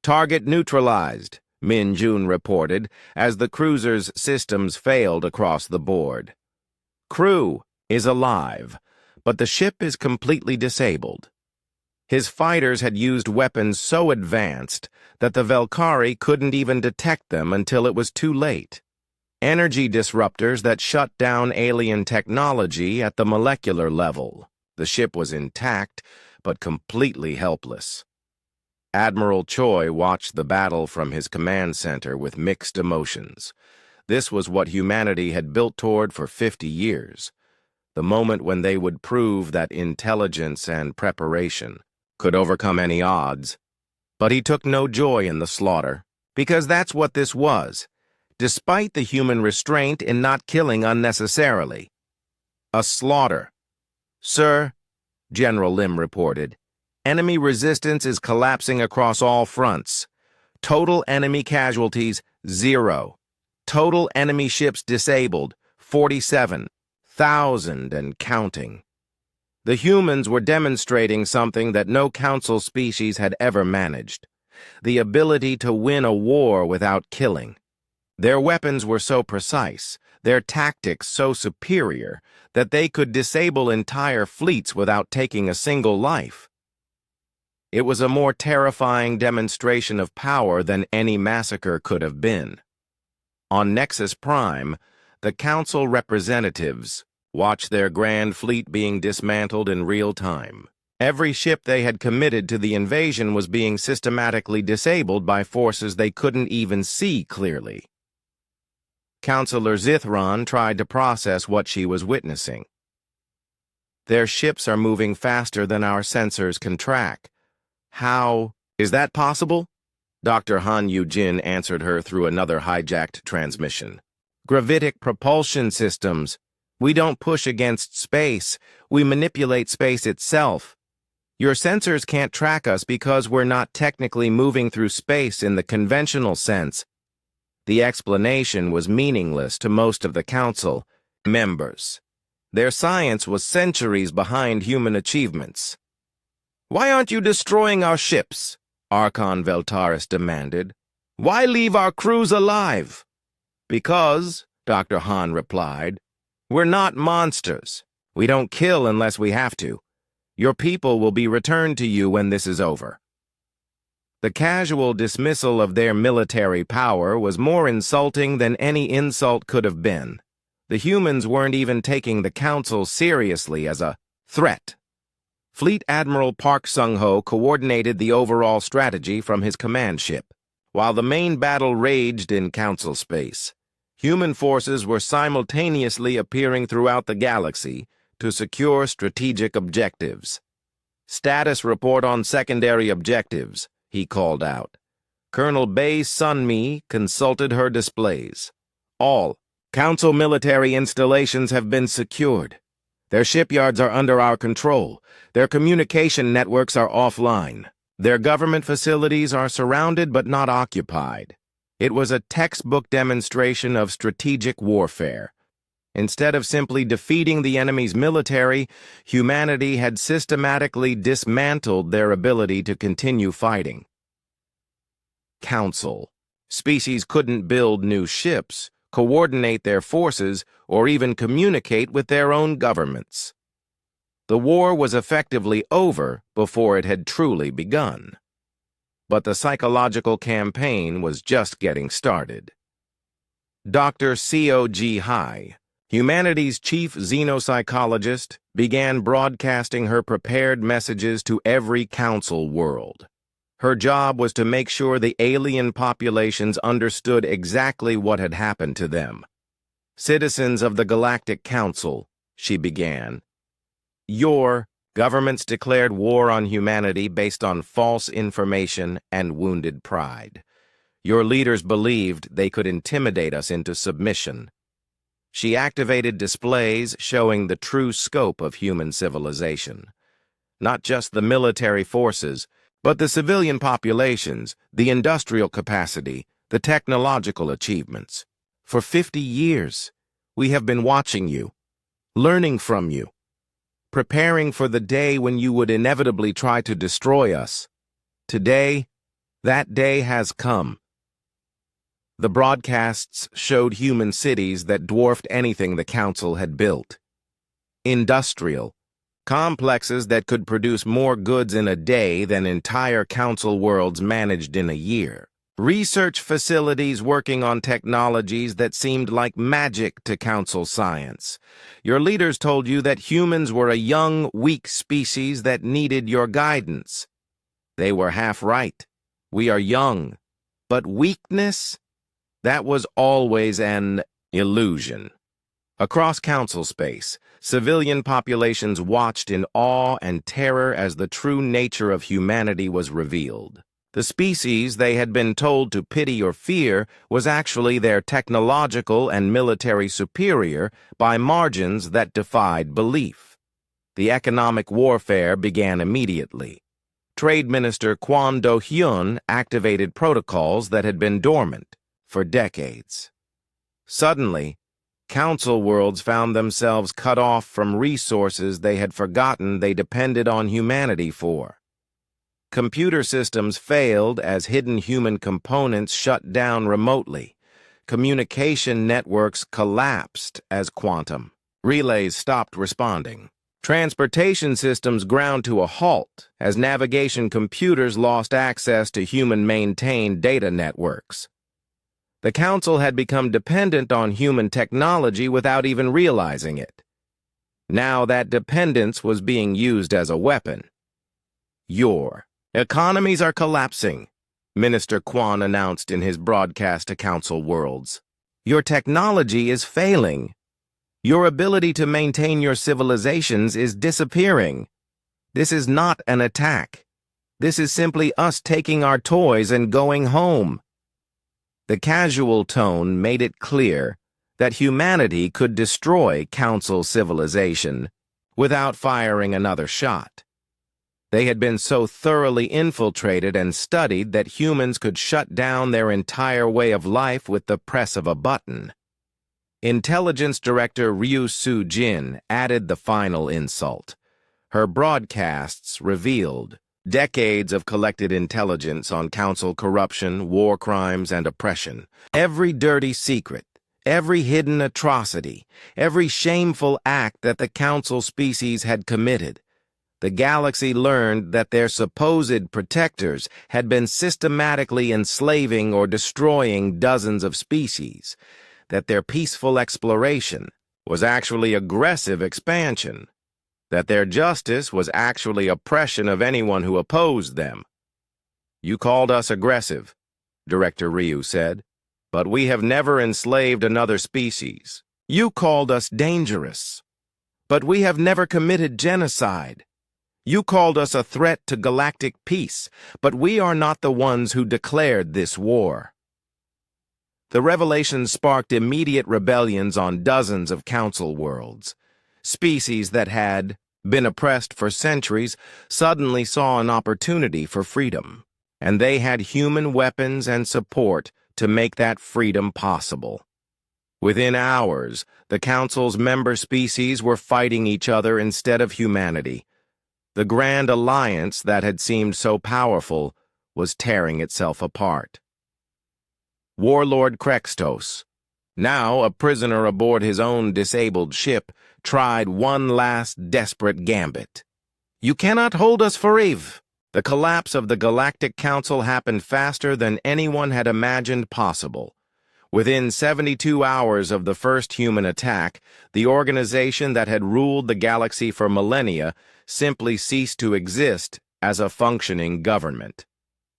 Speaker 1: "Target neutralized," Min-jun reported, as the cruiser's systems failed across the board. "Crew is alive, but the ship is completely disabled." His fighters had used weapons so advanced that the Valkyrie couldn't even detect them until it was too late. Energy disruptors that shut down alien technology at the molecular level. The ship was intact, but completely helpless. Admiral Choi watched the battle from his command center with mixed emotions. This was what humanity had built toward for 50 years. The moment when they would prove that intelligence and preparation could overcome any odds. But he took no joy in the slaughter, because that's what this was, despite the human restraint in not killing unnecessarily. A slaughter. "Sir," General Lim reported, "enemy resistance is collapsing across all fronts. Total enemy casualties, 0. Total enemy ships disabled, 47,000 and counting." The humans were demonstrating something that no council species had ever managed: the ability to win a war without killing. Their weapons were so precise, their tactics so superior, that they could disable entire fleets without taking a single life. It was a more terrifying demonstration of power than any massacre could have been. On Nexus Prime, the council representatives watched their grand fleet being dismantled in real time. Every ship they had committed to the invasion was being systematically disabled by forces they couldn't even see clearly. Counselor Zithron tried to process what she was witnessing. "Their ships are moving faster than our sensors can track. How is that possible?" Dr. Han Yu-jin answered her through another hijacked transmission. "Gravitic propulsion systems. We don't push against space, we manipulate space itself. Your sensors can't track us because we're not technically moving through space in the conventional sense." The explanation was meaningless to most of the council members. Their science was centuries behind human achievements. "Why aren't you destroying our ships?" Archon Veltaris demanded. "Why leave our crews alive?" "Because," Dr. Han replied, "we're not monsters. We don't kill unless we have to. Your people will be returned to you when this is over." The casual dismissal of their military power was more insulting than any insult could have been. The humans weren't even taking the council seriously as a threat. Fleet Admiral Park Sung-ho coordinated the overall strategy from his command ship. While the main battle raged in council space, human forces were simultaneously appearing throughout the galaxy to secure strategic objectives. "Status report on secondary objectives," he called out. Colonel Bei Sun-mi consulted her displays. "All council military installations have been secured. Their shipyards are under our control. Their communication networks are offline. Their government facilities are surrounded but not occupied." It was a textbook demonstration of strategic warfare. Instead of simply defeating the enemy's military, humanity had systematically dismantled their ability to continue fighting. Council. Species couldn't build new ships, coordinate their forces, or even communicate with their own governments. The war was effectively over before it had truly begun. But the psychological campaign was just getting started. Dr. C.O.G. Hai, humanity's chief xenopsychologist, began broadcasting her prepared messages to every council world. Her job was to make sure the alien populations understood exactly what had happened to them. "Citizens of the Galactic Council," she began, "your governments declared war on humanity based on false information and wounded pride. Your leaders believed they could intimidate us into submission." She activated displays showing the true scope of human civilization. Not just the military forces, But the civilian populations, the industrial capacity, the technological achievements. For 50 years, we have been watching you, learning from you, preparing for the day when you would inevitably try to destroy us. Today, that day has come. The broadcasts showed human cities that dwarfed anything the Council had built. Industrial, complexes that could produce more goods in a day than entire Council worlds managed in a year. Research facilities working on technologies that seemed like magic to Council science. Your leaders told you that humans were a young, weak species that needed your guidance. They were half right. We are young. But weakness? That was always an illusion. Across Council space, civilian populations watched in awe and terror as the true nature of humanity was revealed. The species they had been told to pity or fear was actually their technological and military superior by margins that defied belief. The economic warfare began immediately. Trade Minister Kwon Do-hyun activated protocols that had been dormant for decades. Suddenly, Council worlds found themselves cut off from resources they had forgotten they depended on humanity for. Computer systems failed as hidden human components shut down remotely. Communication networks collapsed as quantum relays stopped responding. Transportation systems ground to a halt as navigation computers lost access to human-maintained data networks. The Council had become dependent on human technology without even realizing it. Now that dependence was being used as a weapon. Your economies are collapsing, Minister Kwon announced in his broadcast to Council worlds. Your technology is failing. Your ability to maintain your civilizations is disappearing. This is not an attack. This is simply us taking our toys and going home. The casual tone made it clear that humanity could destroy Council civilization without firing another shot. They had been so thoroughly infiltrated and studied that humans could shut down their entire way of life with the press of a button. Intelligence Director Ryu Soo-jin added the final insult. Her broadcasts revealed decades of collected intelligence on Council corruption, war crimes, and oppression. Every dirty secret, every hidden atrocity, every shameful act that the Council species had committed. The galaxy learned that their supposed protectors had been systematically enslaving or destroying dozens of species, that their peaceful exploration was actually aggressive expansion, that their justice was actually oppression of anyone who opposed them. You called us aggressive, Director Ryu said, but we have never enslaved another species. You called us dangerous, but we have never committed genocide. You called us a threat to galactic peace, but we are not the ones who declared this war. The revelations sparked immediate rebellions on dozens of Council worlds. Species that had been oppressed for centuries suddenly saw an opportunity for freedom, and they had human weapons and support to make that freedom possible. Within hours, the Council's member species were fighting each other instead of humanity. The Grand Alliance that had seemed so powerful was tearing itself apart. Warlord Krextos, now a prisoner aboard his own disabled ship, tried one last desperate gambit. You cannot hold us forever. The collapse of the Galactic Council happened faster than anyone had imagined possible. Within 72 hours of the first human attack, the organization that had ruled the galaxy for millennia simply ceased to exist as a functioning government.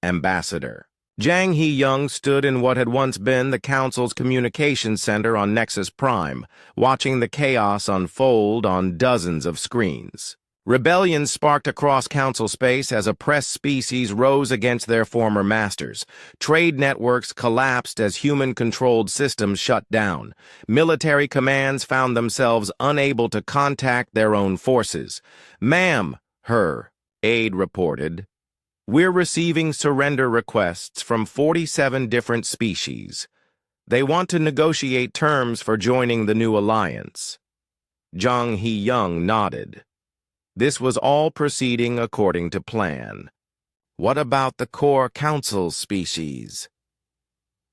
Speaker 1: Ambassador Jang Hee-young stood in what had once been the Council's communications center on Nexus Prime, watching the chaos unfold on dozens of screens. Rebellions sparked across Council space as oppressed species rose against their former masters. Trade networks collapsed as human-controlled systems shut down. Military commands found themselves unable to contact their own forces. "Ma'am," her aide reported, We're receiving surrender requests from 47 different species. They want to negotiate terms for joining the new alliance. Zhang He-young nodded. This was all proceeding according to plan. What about the core council species?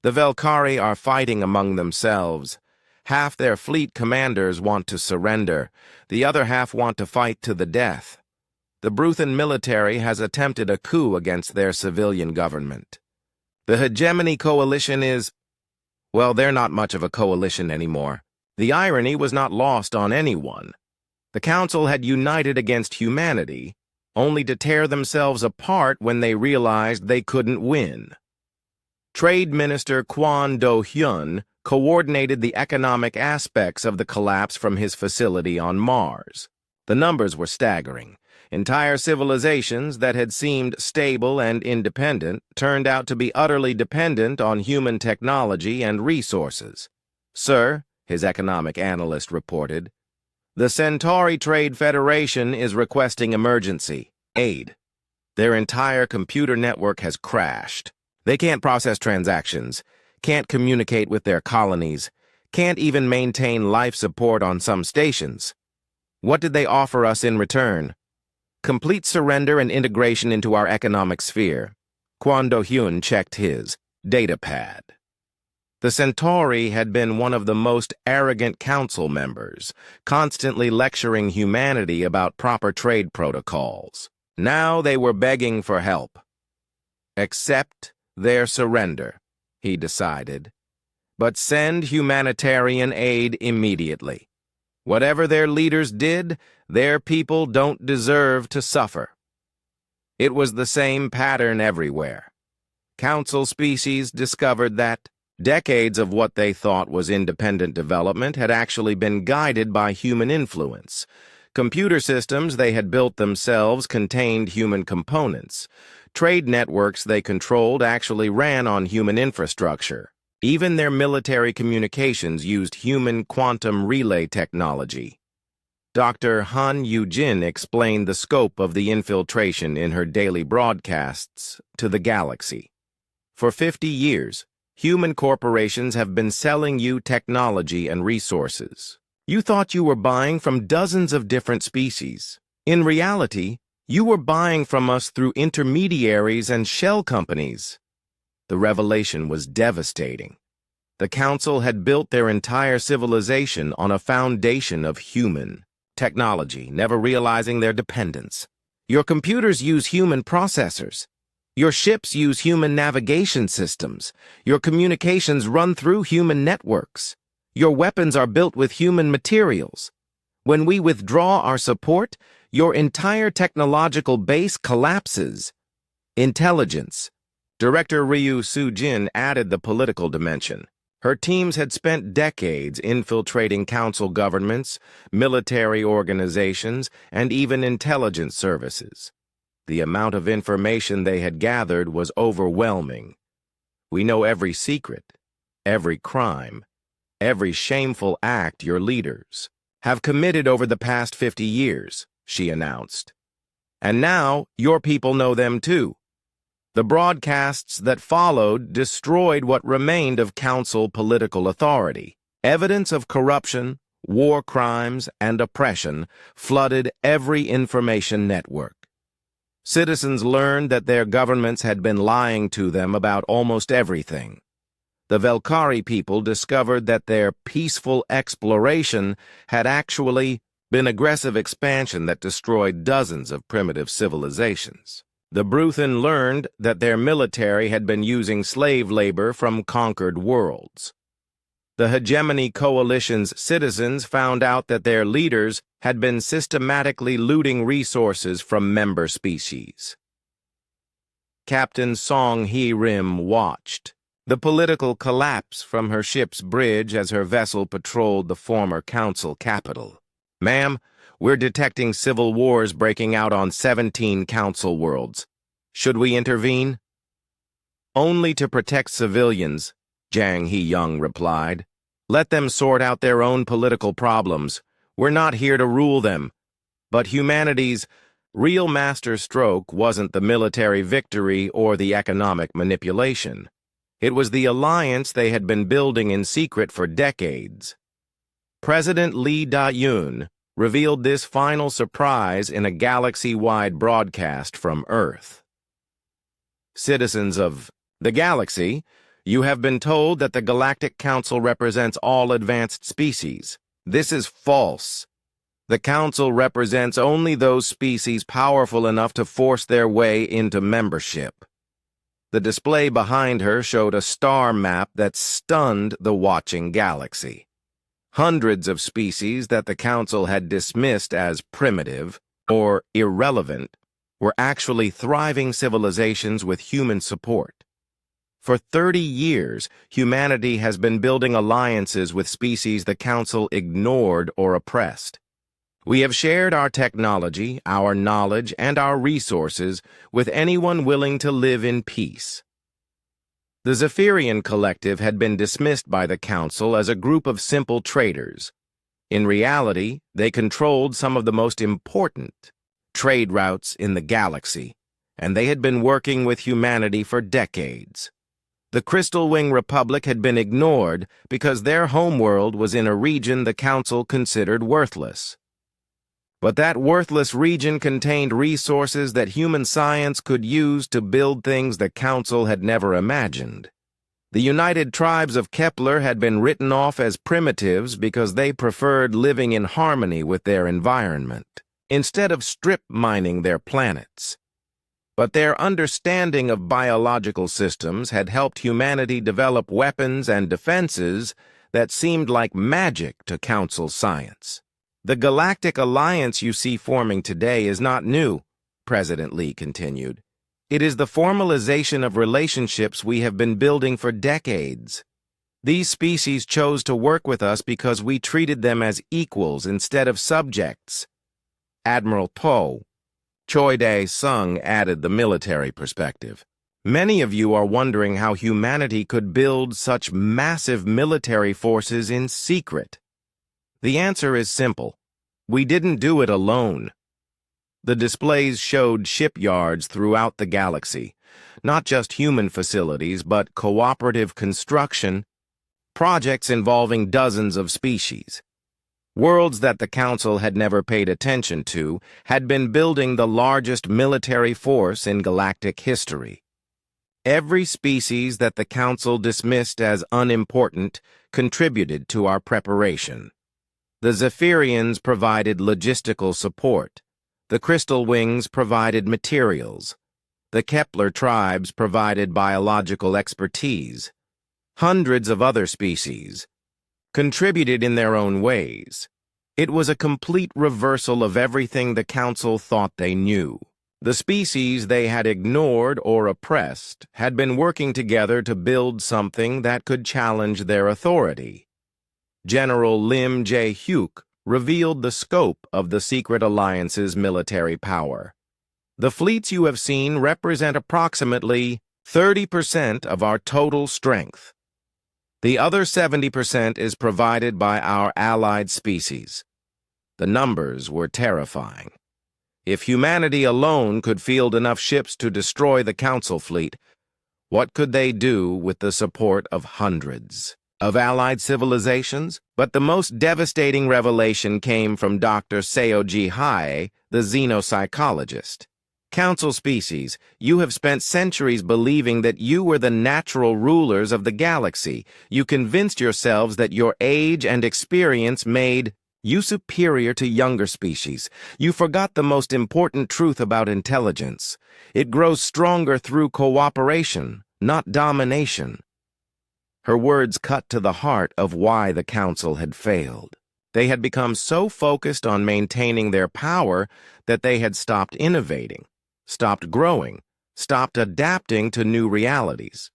Speaker 1: The Velkari are fighting among themselves. Half their fleet commanders want to surrender. The other half want to fight to the death. The Bruthan military has attempted a coup against their civilian government. The hegemony coalition is... well, they're not much of a coalition anymore. The irony was not lost on anyone. The council had united against humanity, only to tear themselves apart when they realized they couldn't win. Trade Minister Kwon Do-hyun coordinated the economic aspects of the collapse from his facility on Mars. The numbers were staggering. Entire civilizations that had seemed stable and independent turned out to be utterly dependent on human technology and resources. Sir, his economic analyst reported, the Centauri Trade Federation is requesting emergency aid. Their entire computer network has crashed. They can't process transactions, can't communicate with their colonies, can't even maintain life support on some stations. What did they offer us in return? Complete surrender and integration into our economic sphere. Kwon Do-hyun checked his datapad. The Centauri had been one of the most arrogant council members, constantly lecturing humanity about proper trade protocols. Now they were begging for help. Accept their surrender, he decided, but send humanitarian aid immediately. Whatever their leaders did, their people don't deserve to suffer. It was the same pattern everywhere. Council species discovered that decades of what they thought was independent development had actually been guided by human influence. Computer systems they had built themselves contained human components. Trade networks they controlled actually ran on human infrastructure. Even their military communications used human quantum relay technology. Dr. Han Yu-jin explained the scope of the infiltration in her daily broadcasts to the galaxy. For 50 years, human corporations have been selling you technology and resources. You thought you were buying from dozens of different species. In reality, you were buying from us through intermediaries and shell companies. The revelation was devastating. The Council had built their entire civilization on a foundation of human technology, never realizing their dependence. Your computers use human processors. Your ships use human navigation systems. Your communications run through human networks. Your weapons are built with human materials. When we withdraw our support, your entire technological base collapses. Intelligence. Director Ryu Soo-jin added the political dimension. Her teams had spent decades infiltrating council governments, military organizations, and even intelligence services. The amount of information they had gathered was overwhelming. We know every secret, every crime, every shameful act your leaders have committed over the past 50 years, she announced. And now your people know them too. The broadcasts that followed destroyed what remained of council political authority. Evidence of corruption, war crimes, and oppression flooded every information network. Citizens learned that their governments had been lying to them about almost everything. The Velkari people discovered that their peaceful exploration had actually been aggressive expansion that destroyed dozens of primitive civilizations. The Bruthan learned that their military had been using slave labor from conquered worlds. The Hegemony Coalition's citizens found out that their leaders had been systematically looting resources from member species. Captain Song Hee-rim watched the political collapse from her ship's bridge as her vessel patrolled the former council capital. Ma'am, we're detecting civil wars breaking out on 17 council worlds. Should we intervene? Only to protect civilians, Zhang He-young replied. Let them sort out their own political problems. We're not here to rule them. But humanity's Real master stroke wasn't the military victory or the economic manipulation. It was the alliance they had been building in secret for decades. President Lee Da-yoon revealed this final surprise in a galaxy-wide broadcast from Earth. Citizens of the galaxy, you have been told that the Galactic Council represents all advanced species. This is false. The Council represents only those species powerful enough to force their way into membership. The display behind her showed a star map that stunned the watching galaxy. Hundreds of species that the Council had dismissed as primitive or irrelevant were actually thriving civilizations with human support. For 30 years, humanity has been building alliances with species the Council ignored or oppressed. We have shared our technology, our knowledge, and our resources with anyone willing to live in peace. The Zephyrian Collective had been dismissed by the Council as a group of simple traders. In reality, they controlled some of the most important trade routes in the galaxy, and they had been working with humanity for decades. The Crystal Wing Republic had been ignored because their homeworld was in a region the Council considered worthless. But that worthless region contained resources that human science could use to build things the Council had never imagined. The United Tribes of Kepler had been written off as primitives because they preferred living in harmony with their environment, instead of strip mining their planets. But their understanding of biological systems had helped humanity develop weapons and defenses that seemed like magic to Council science. The Galactic Alliance you see forming today is not new, President Lee continued. It is the formalization of relationships we have been building for decades. These species chose to work with us because we treated them as equals instead of subjects. Admiral Poe, Choi Dae-sung added the military perspective. Many of you are wondering how humanity could build such massive military forces in secret. The answer is simple. We didn't do it alone. The displays showed shipyards throughout the galaxy, not just human facilities, but cooperative construction, projects involving dozens of species. Worlds that the Council had never paid attention to had been building the largest military force in galactic history. Every species that the Council dismissed as unimportant contributed to our preparation. The Zephyrians provided logistical support. The Crystal Wings provided materials. The Kepler tribes provided biological expertise. Hundreds of other species contributed in their own ways. It was a complete reversal of everything the Council thought they knew. The species they had ignored or oppressed had been working together to build something that could challenge their authority. General Lim Jae-hyuk revealed the scope of the Secret Alliance's military power. The fleets you have seen represent approximately 30% of our total strength. The other 70% is provided by our allied species. The numbers were terrifying. If humanity alone could field enough ships to destroy the Council fleet, what could they do with the support of hundreds of allied civilizations? But the most devastating revelation came from Dr. Seo-ji Hae, the xenopsychologist. Council species, you have spent centuries believing that you were the natural rulers of the galaxy. You convinced yourselves that your age and experience made you superior to younger species. You forgot the most important truth about intelligence. It grows stronger through cooperation, not domination. Her words cut to the heart of why the Council had failed. They had become so focused on maintaining their power that they had stopped innovating, stopped growing, stopped adapting to new realities.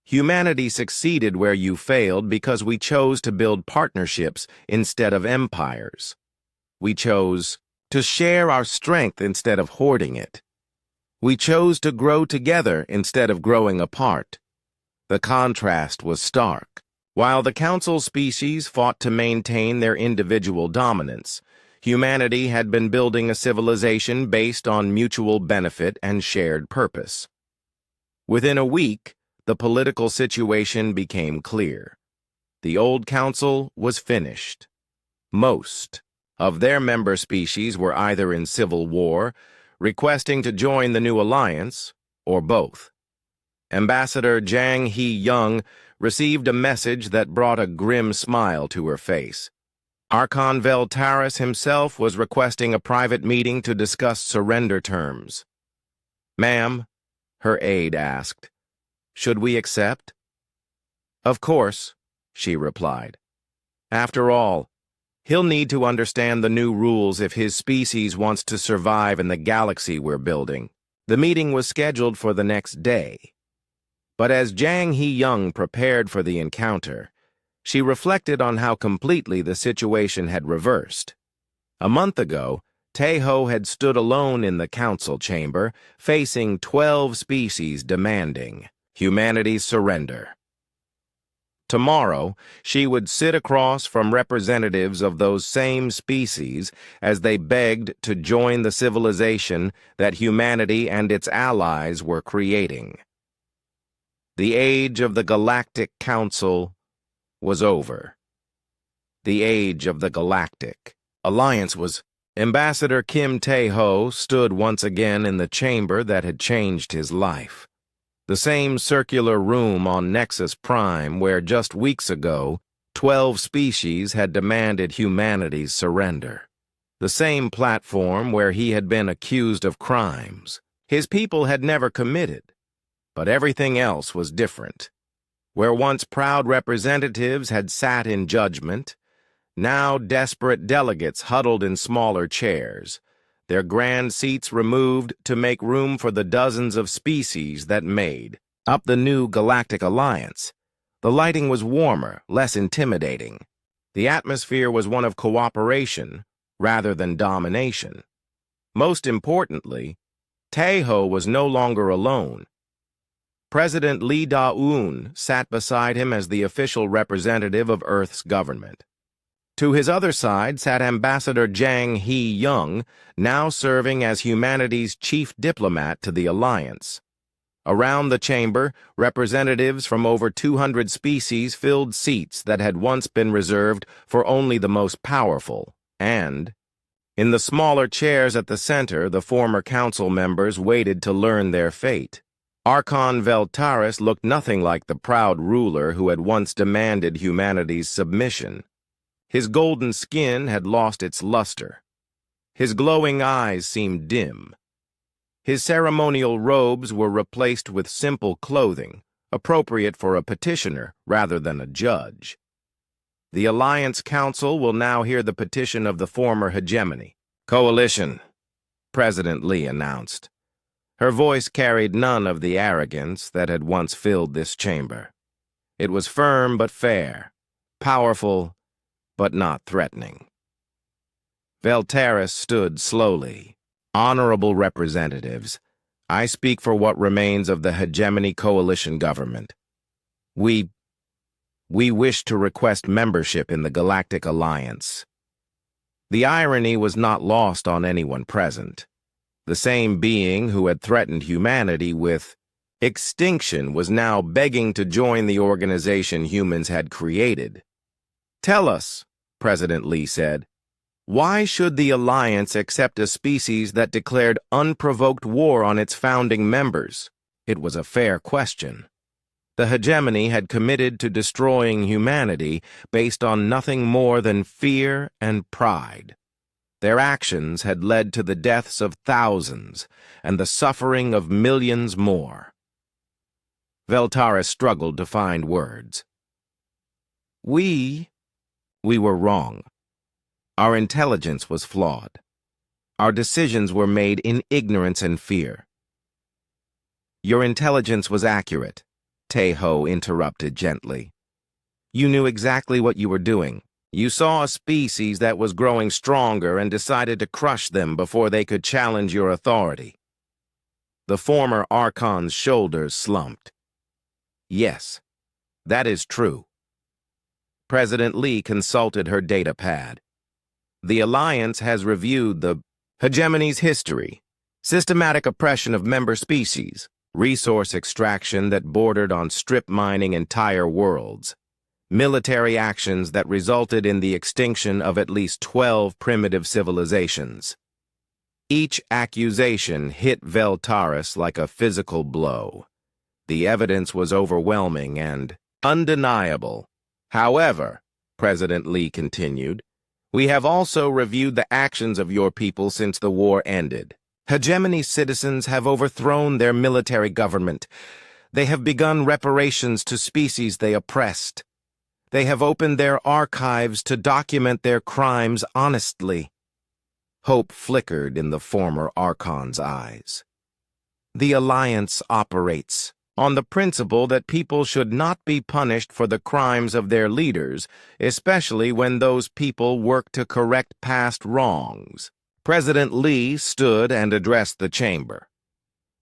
Speaker 1: Humanity succeeded where you failed because we chose to build partnerships instead of empires. We chose to share our strength instead of hoarding it. We chose to grow together instead of growing apart. The contrast was stark. While the Council species fought to maintain their individual dominance, Humanity had been building a civilization based on mutual benefit and shared purpose. Within a week, the political situation became clear. The old council was finished. Most of their member species were either in civil war, requesting to join the new alliance, or both. Ambassador Jang Hee-young received a message that brought a grim smile to her face. Archon Veltaris himself was requesting a private meeting to discuss surrender terms. "Ma'am," her aide asked, "should we accept?" "Of course," she replied. "After all, he'll need to understand the new rules if his species wants to survive in the galaxy we're building." The meeting was scheduled for the next day. But as Jang Hee-young prepared for the encounter, she reflected on how completely the situation had reversed. A month ago, Taeho had stood alone in the council chamber, facing 12 species demanding humanity's surrender. Tomorrow, she would sit across from representatives of those same species as they begged to join the civilization that humanity and its allies were creating. The age of the Galactic Council was over. The age of the Galactic Alliance was. Ambassador Kim Tae-ho stood once again in the chamber that had changed his life. The same circular room on Nexus Prime where just weeks ago 12 species had demanded humanity's surrender. The same platform where he had been accused of crimes his people had never committed. But everything else was different. Where once proud representatives had sat in judgment, now desperate delegates huddled in smaller chairs, their grand seats removed to make room for the dozens of species that made up the new Galactic Alliance. The lighting was warmer, less intimidating. The atmosphere was one of cooperation rather than domination. Most importantly, Taeho was no longer alone. President Lee Da-eun sat beside him as the official representative of Earth's government. To his other side sat Ambassador Jang Hee-young, now serving as humanity's chief diplomat to the Alliance. Around the chamber, representatives from over 200 species filled seats that had once been reserved for only the most powerful, and in the smaller chairs at the center, the former council members waited to learn their fate. Archon Veltaris looked nothing like the proud ruler who had once demanded humanity's submission. His golden skin had lost its luster. His glowing eyes seemed dim. His ceremonial robes were replaced with simple clothing, appropriate for a petitioner rather than a judge. The Alliance Council will now hear the petition of the former hegemony. "Coalition," President Lee announced. Her voice carried none of the arrogance that had once filled this chamber. It was firm but fair, powerful but not threatening. Veltaris stood slowly. "Honorable representatives, I speak for what remains of the hegemony coalition government. We wish to request membership in the Galactic Alliance." The irony was not lost on anyone present. The same being who had threatened humanity with extinction was now begging to join the organization humans had created. "Tell us," President Lee said, "why should the Alliance accept a species that declared unprovoked war on its founding members?" It was a fair question. The hegemony had committed to destroying humanity based on nothing more than fear and pride. Their actions had led to the deaths of thousands and the suffering of millions more. Veltaris struggled to find words. We were wrong. Our intelligence was flawed. Our decisions were made in ignorance and fear." "Your intelligence was accurate," Taeho interrupted gently. "You knew exactly what you were doing. You saw a species that was growing stronger and decided to crush them before they could challenge your authority." The former Archon's shoulders slumped. "Yes, that is true." President Lee consulted her data pad. The Alliance has reviewed the hegemony's history, systematic oppression of member species, resource extraction that bordered on strip mining entire worlds, military actions that resulted in the extinction of at least 12 primitive civilizations. Each accusation hit Veltaris like a physical blow. The evidence was overwhelming and undeniable. However, President Lee continued, we have also reviewed the actions of your people since the war ended. Hegemony citizens have overthrown their military government. They have begun reparations to species they oppressed. They have opened their archives to document their crimes honestly. Hope flickered in the former Archon's eyes. The Alliance operates on the principle that people should not be punished for the crimes of their leaders, especially when those people work to correct past wrongs. President Lee stood and addressed the chamber.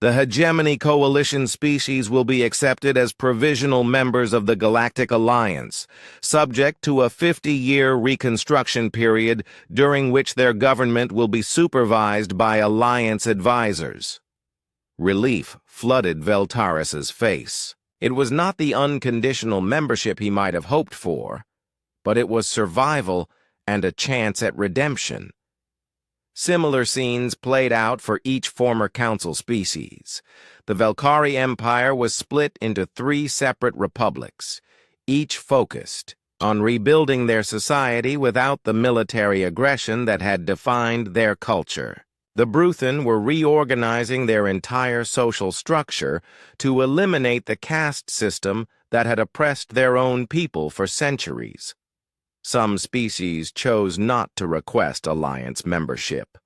Speaker 1: The Hegemony Coalition species will be accepted as provisional members of the Galactic Alliance, subject to a 50-year reconstruction period during which their government will be supervised by Alliance advisors. Relief flooded Veltaris's face. It was not the unconditional membership he might have hoped for, but it was survival and a chance at redemption. Similar scenes played out for each former council species. The Velkari Empire was split into 3 separate republics, each focused on rebuilding their society without the military aggression that had defined their culture. The Bruthen were reorganizing their entire social structure to eliminate the caste system that had oppressed their own people for centuries. Some species chose not to request Alliance membership.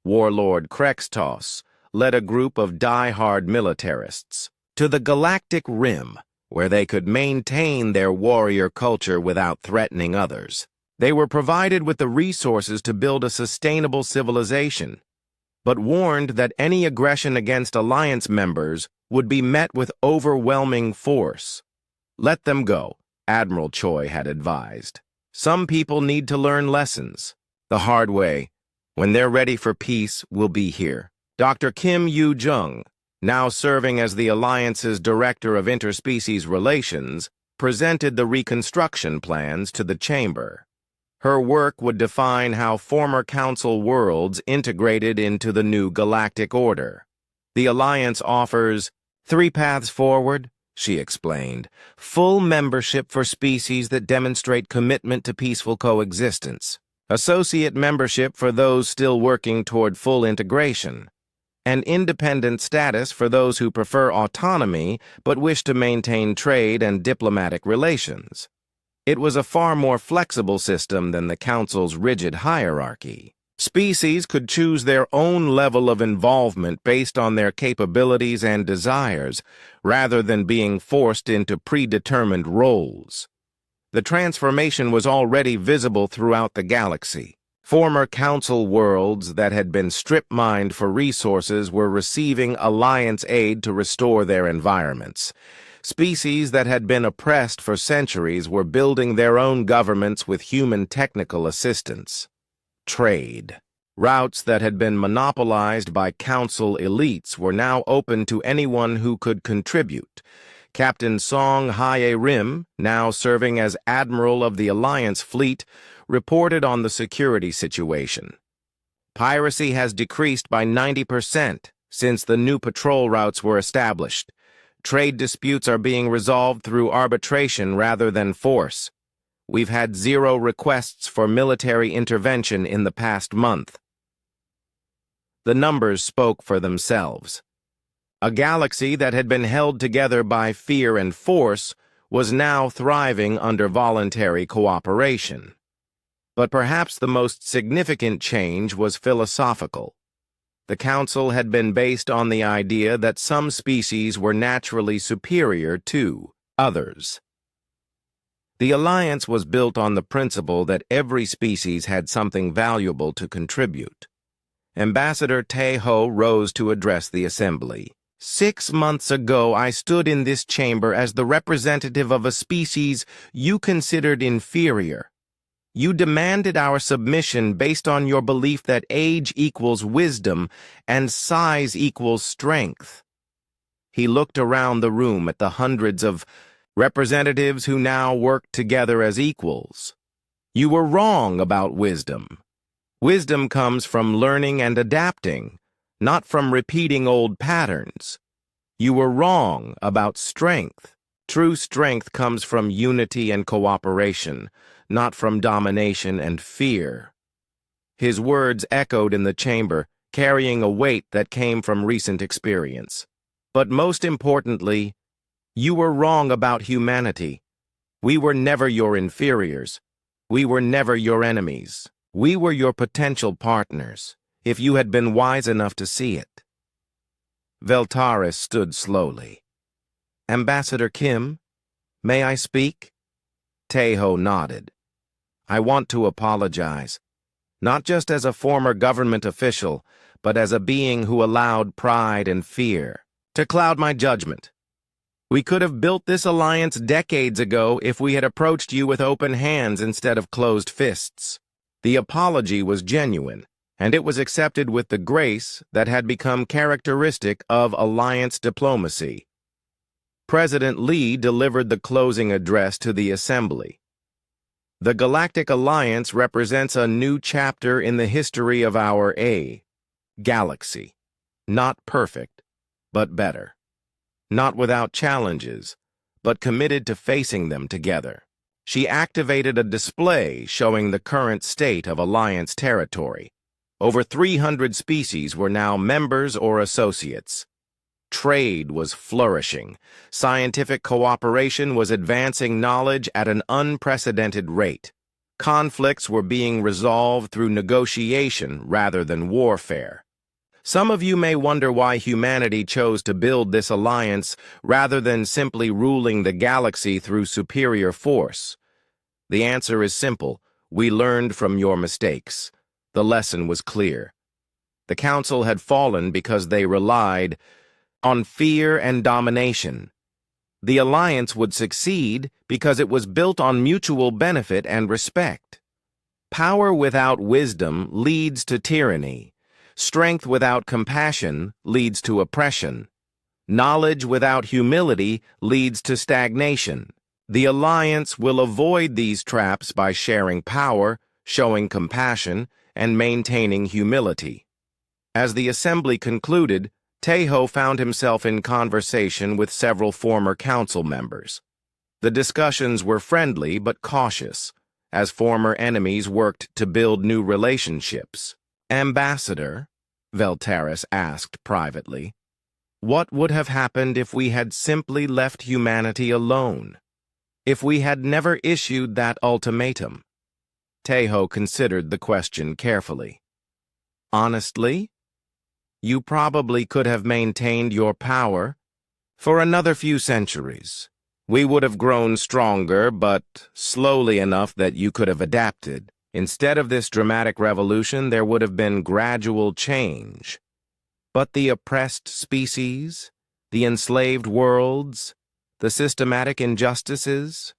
Speaker 1: Warlord Krextos led a group of die-hard militarists to the Galactic Rim, where they could maintain their warrior culture without threatening others. They were provided with the resources to build a sustainable civilization, but warned that any aggression against Alliance members would be met with overwhelming force. Let them go, Admiral Choi had advised. Some people need to learn lessons the hard way. When they're ready for peace, we'll be here. Dr. Kim Yu-jung, now serving as the Alliance's Director of Interspecies Relations, presented the reconstruction plans to the Chamber. Her work would define how former Council worlds integrated into the new galactic order. The Alliance offers 3 paths forward, she explained. Full membership for species that demonstrate commitment to peaceful coexistence. Associate membership for those still working toward full integration. And independent status for those who prefer autonomy but wish to maintain trade and diplomatic relations. It was a far more flexible system than the Council's rigid hierarchy. Species could choose their own level of involvement based on their capabilities and desires, rather than being forced into predetermined roles. The transformation was already visible throughout the galaxy. Former Council worlds that had been strip-mined for resources were receiving Alliance aid to restore their environments. Species that had been oppressed for centuries were building their own governments with human technical assistance. Trade. Routes that had been monopolized by Council elites were now open to anyone who could contribute. Captain Song Hae-rim, now serving as Admiral of the Alliance Fleet, reported on the security situation. Piracy has decreased by 90% since the new patrol routes were established. Trade disputes are being resolved through arbitration rather than force. We've had 0 requests for military intervention in the past month. The numbers spoke for themselves. A galaxy that had been held together by fear and force was now thriving under voluntary cooperation. But perhaps the most significant change was philosophical. The Council had been based on the idea that some species were naturally superior to others. The Alliance was built on the principle that every species had something valuable to contribute. Ambassador Tae-ho rose to address the Assembly. 6 months ago, I stood in this chamber as the representative of a species you considered inferior. You demanded our submission based on your belief that age equals wisdom and size equals strength. He looked around the room at the hundreds of representatives who now worked together as equals. You were wrong about wisdom. Wisdom comes from learning and adapting, not from repeating old patterns. You were wrong about strength. True strength comes from unity and cooperation, not from domination and fear. His words echoed in the chamber, carrying a weight that came from recent experience. But most importantly, you were wrong about humanity. We were never your inferiors. We were never your enemies. We were your potential partners, if you had been wise enough to see it. Veltaris stood slowly. Ambassador Kim, may I speak? Tejo nodded. I want to apologize, not just as a former government official, but as a being who allowed pride and fear to cloud my judgment. We could have built this alliance decades ago if we had approached you with open hands instead of closed fists. The apology was genuine, and it was accepted with the grace that had become characteristic of alliance diplomacy. President Lee delivered the closing address to the Assembly. The Galactic Alliance represents a new chapter in the history of our galaxy. Not perfect, but better. Not without challenges, but committed to facing them together. She activated a display showing the current state of Alliance territory. Over 300 species were now members or associates. Trade was flourishing. Scientific cooperation was advancing knowledge at an unprecedented rate. Conflicts were being resolved through negotiation rather than warfare. Some of you may wonder why humanity chose to build this alliance rather than simply ruling the galaxy through superior force. The answer is simple. We learned from your mistakes. The lesson was clear. The Council had fallen because they relied on fear and domination. The alliance would succeed because it was built on mutual benefit and respect. Power without wisdom leads to tyranny. Strength without compassion leads to oppression. Knowledge without humility leads to stagnation. The Alliance will avoid these traps by sharing power, showing compassion, and maintaining humility. As the Assembly concluded, Tejo found himself in conversation with several former council members. The discussions were friendly but cautious, as former enemies worked to build new relationships. Ambassador, Veltaris asked privately, what would have happened if we had simply left humanity alone? If we had never issued that ultimatum? Tejo considered the question carefully. Honestly, you probably could have maintained your power for another few centuries. We would have grown stronger, but slowly enough that you could have adapted. Instead of this dramatic revolution, there would have been gradual change. But the oppressed species, the enslaved worlds, the systematic injustices,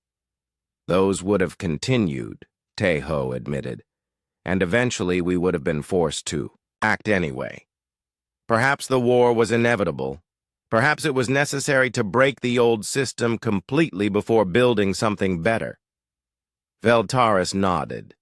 Speaker 1: those would have continued, Tejo admitted, and eventually we would have been forced to act anyway. Perhaps the war was inevitable. Perhaps it was necessary to break the old system completely before building something better. Veltaris nodded.